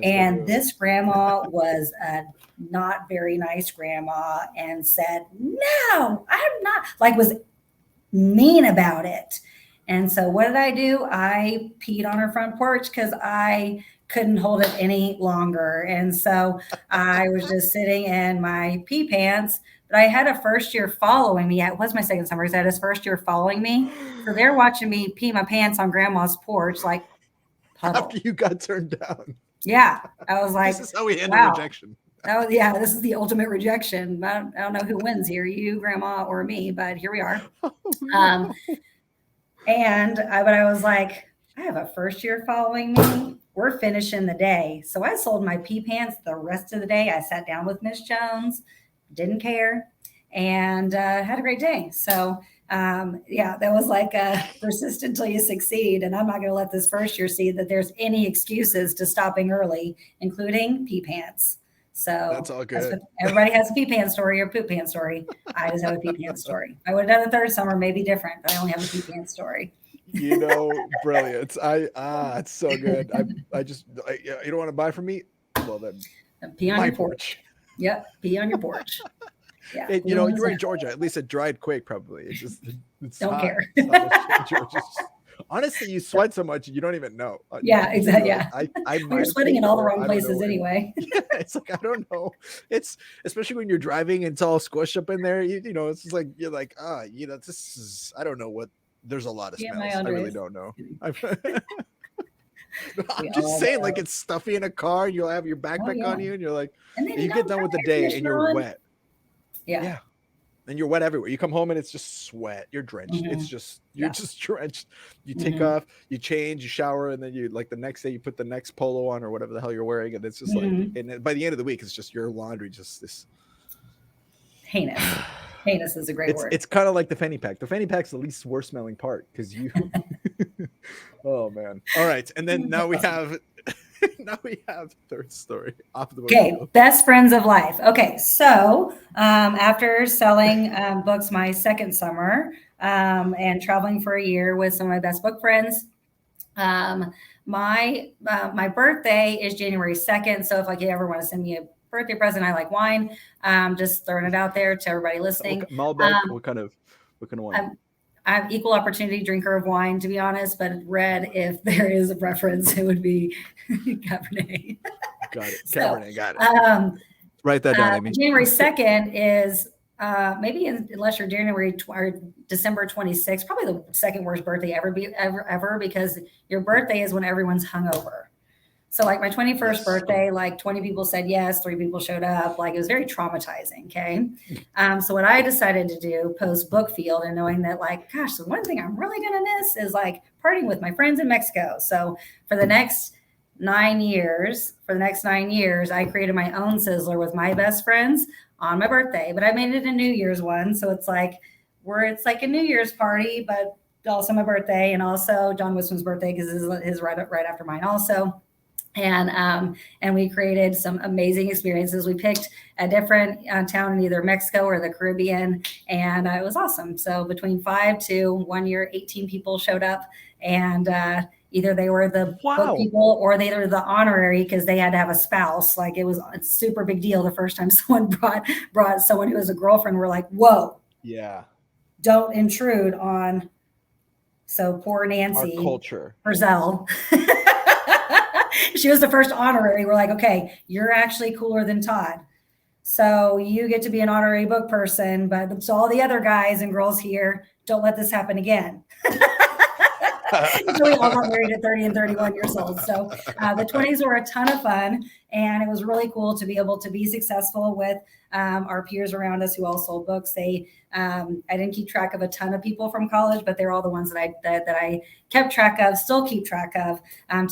And this grandma was a not very nice grandma and said, no, I'm not, like was mean about it. And so what did I do? I peed on her front porch because I couldn't hold it any longer. And so I was just sitting in my pee pants, but I had a first year following me. It was my second summer. I had his first year following me. So they're watching me pee my pants on grandma's porch, like puddle. After you got turned down. Yeah. I was like, this is how we handle rejection. Oh yeah. This is the ultimate rejection. I don't know who wins here, you, grandma, or me, but here we are. But I was like, I have a first year following me. We're finishing the day. So I sold my pee pants the rest of the day. I sat down with Miss Jones, didn't care, and had a great day. So that was like persist until you succeed. And I'm not going to let this first year see that there's any excuses to stopping early, including pee pants. So that's all good. Everybody has a pee pants story or poop pants story. I just have a pee pants story. I would have done a third summer, maybe different, but I only have a pee pants story. Brilliant. It's so good. You don't want to buy from me? Well, then pee on your porch. Yep. Pee on your porch. Yeah. You're in Georgia. At least it dried quick, probably. It's don't hot. care. Honestly, you sweat so much you don't even know. Yeah, exactly. Yeah, you're sweating in all the wrong places anyway. Yeah, it's like I don't know. It's especially when you're driving and it's all squished up in there. It's just like you're like, this is. I don't know what. There's a lot of smells. I really don't know. I'm just saying, like it's stuffy in a car. And you'll have your backpack on you, and you're like, you get done with the day and you're wet. Yeah. And you're wet everywhere. You come home and it's just sweat. You're drenched. It's just just drenched. You take off, you change, you shower, and then you like the next day you put the next polo on or whatever the hell you're wearing, and it's just like. And by the end of the week, it's just your laundry, just this heinous. Heinous is a great word. It's kind of like the fanny pack. The fanny pack's the least worst smelling part because you. Oh man! All right, and then now we have. Now we have third story off the book. Okay, best friends of life. Okay, so after selling books my second summer and traveling for a year with some of my best book friends, my birthday is January 2nd. So if you ever want to send me a birthday present, I like wine. Just throwing it out there to everybody listening. Malbec. What kind of wine? I'm equal opportunity drinker of wine, to be honest, but red, if there is a preference, it would be Cabernet. Got it. Cabernet, got it. Write that down, Amy. January 2nd is maybe unless you're January or December 26th, probably the second worst birthday ever, because your birthday is when everyone's hungover. So like my 21st birthday, like 20 people said yes, 3 people showed up. Like it was very traumatizing. Okay. So what I decided to do post Bookfield and knowing that like, gosh, the one thing I'm really going to miss is like partying with my friends in Mexico. So for the next 9 years, I created my own Sizzler with my best friends on my birthday, but I made it a New Year's one. So it's like a New Year's party, but also my birthday and also John Wisdom's birthday because his right after mine also. And we created some amazing experiences. We picked a different town in either Mexico or the Caribbean, and it was awesome. So between 5 to 1 year, 18 people showed up, and either they were the book people or they were the honorary because they had to have a spouse. Like it was a super big deal the first time someone brought someone who was a girlfriend. We're like, whoa, yeah, don't intrude on. So poor Nancy, our culture. Brazil. She was the first honorary. We're like, okay, you're actually cooler than Todd. So you get to be an honorary book person, but so all the other guys and girls here, don't let this happen again. So we all got married at 30 and 31 years old. So the 20s were a ton of fun. And it was really cool to be able to be successful with our peers around us who all sold books. I didn't keep track of a ton of people from college, but they're all the ones that I kept track of, still keep track of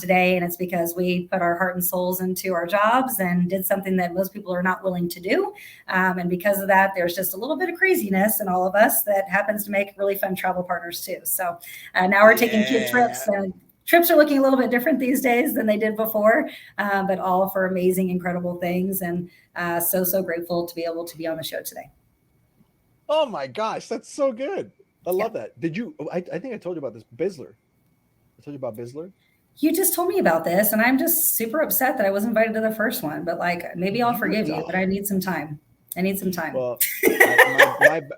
today. And it's because we put our heart and souls into our jobs and did something that most people are not willing to do. And because of that, there's just a little bit of craziness in all of us that happens to make really fun travel partners too. So now we're taking kid trips. Trips are looking a little bit different these days than they did before, but all for amazing, incredible things. And so grateful to be able to be on the show today. Oh my gosh, that's so good. I love that. Did you, I think I told you about this, BIZLR. I told you about BIZLR. You just told me about this, and I'm just super upset that I was invited to the first one, but like, maybe I'll forgive you, but I need some time. Well,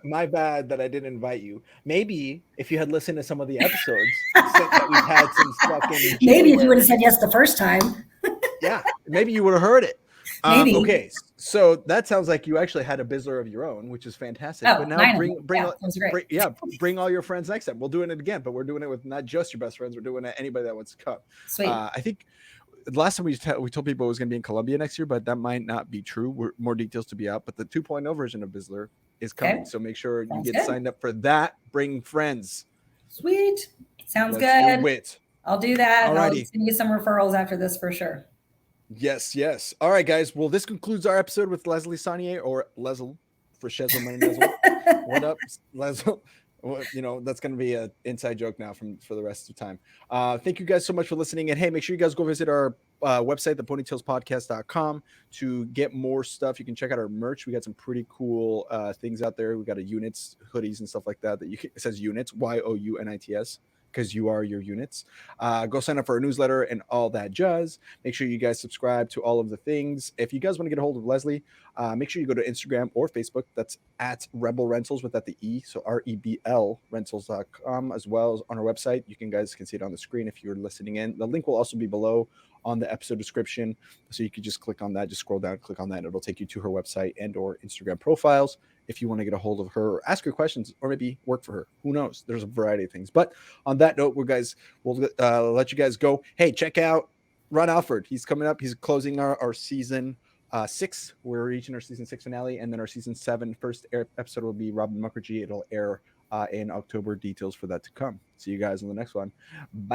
my bad that I didn't invite you. Maybe if you had listened to some of the episodes, that we've had since fucking maybe if you would have said yes the first time. Yeah, maybe you would have heard it. Maybe. Okay, so that sounds like you actually had a BIZLR of your own, which is fantastic. Oh, but now bring all your friends next time. We'll do it again, but we're doing it with not just your best friends. We're doing it anybody that wants to come. Sweet. I think the last time we told people it was going to be in Colombia next year, but that might not be true. More details to be out. But the 2.0 version of BIZLR is coming, so make sure you get signed up for that. Bring friends. Sweet. Sounds good. Wit. I'll do that. Alrighty. I'll send you some referrals after this for sure. Yes. All right, guys. Well, this concludes our episode with Leslie Sonnier, or Leslie for Shezelman and Leslie. What up, Leslie? You know, that's going to be an inside joke now for the rest of the time. Thank you guys so much for listening. And hey, make sure you guys go visit our website, theponytailspodcast.com, to get more stuff. You can check out our merch. We got some pretty cool things out there. We got a units, hoodies, and stuff like that. It says units, YOUNITS. Because you are your units. Go sign up for our newsletter and all that jazz. Make sure you guys subscribe to all of the things. If you guys want to get a hold of Leslie, make sure you go to Instagram or Facebook. That's at REBLrentals without the E. So REBL rentals.com, as well as on our website. You guys can see it on the screen if you're listening in. The link will also be below on the episode description. So you can just click on that, just scroll down, click on that. And it'll take you to her website and or Instagram profiles if you want to get a hold of her or ask her questions or maybe work for her. Who knows? There's a variety of things. But on that note, we'll let you guys go. Hey, check out Ron Alford. He's coming up. He's closing our season 6. We're reaching our season 6 finale. And then our season 7 first episode will be Robin Mukherjee. It'll air in October. Details for that to come. See you guys on the next one. Bye.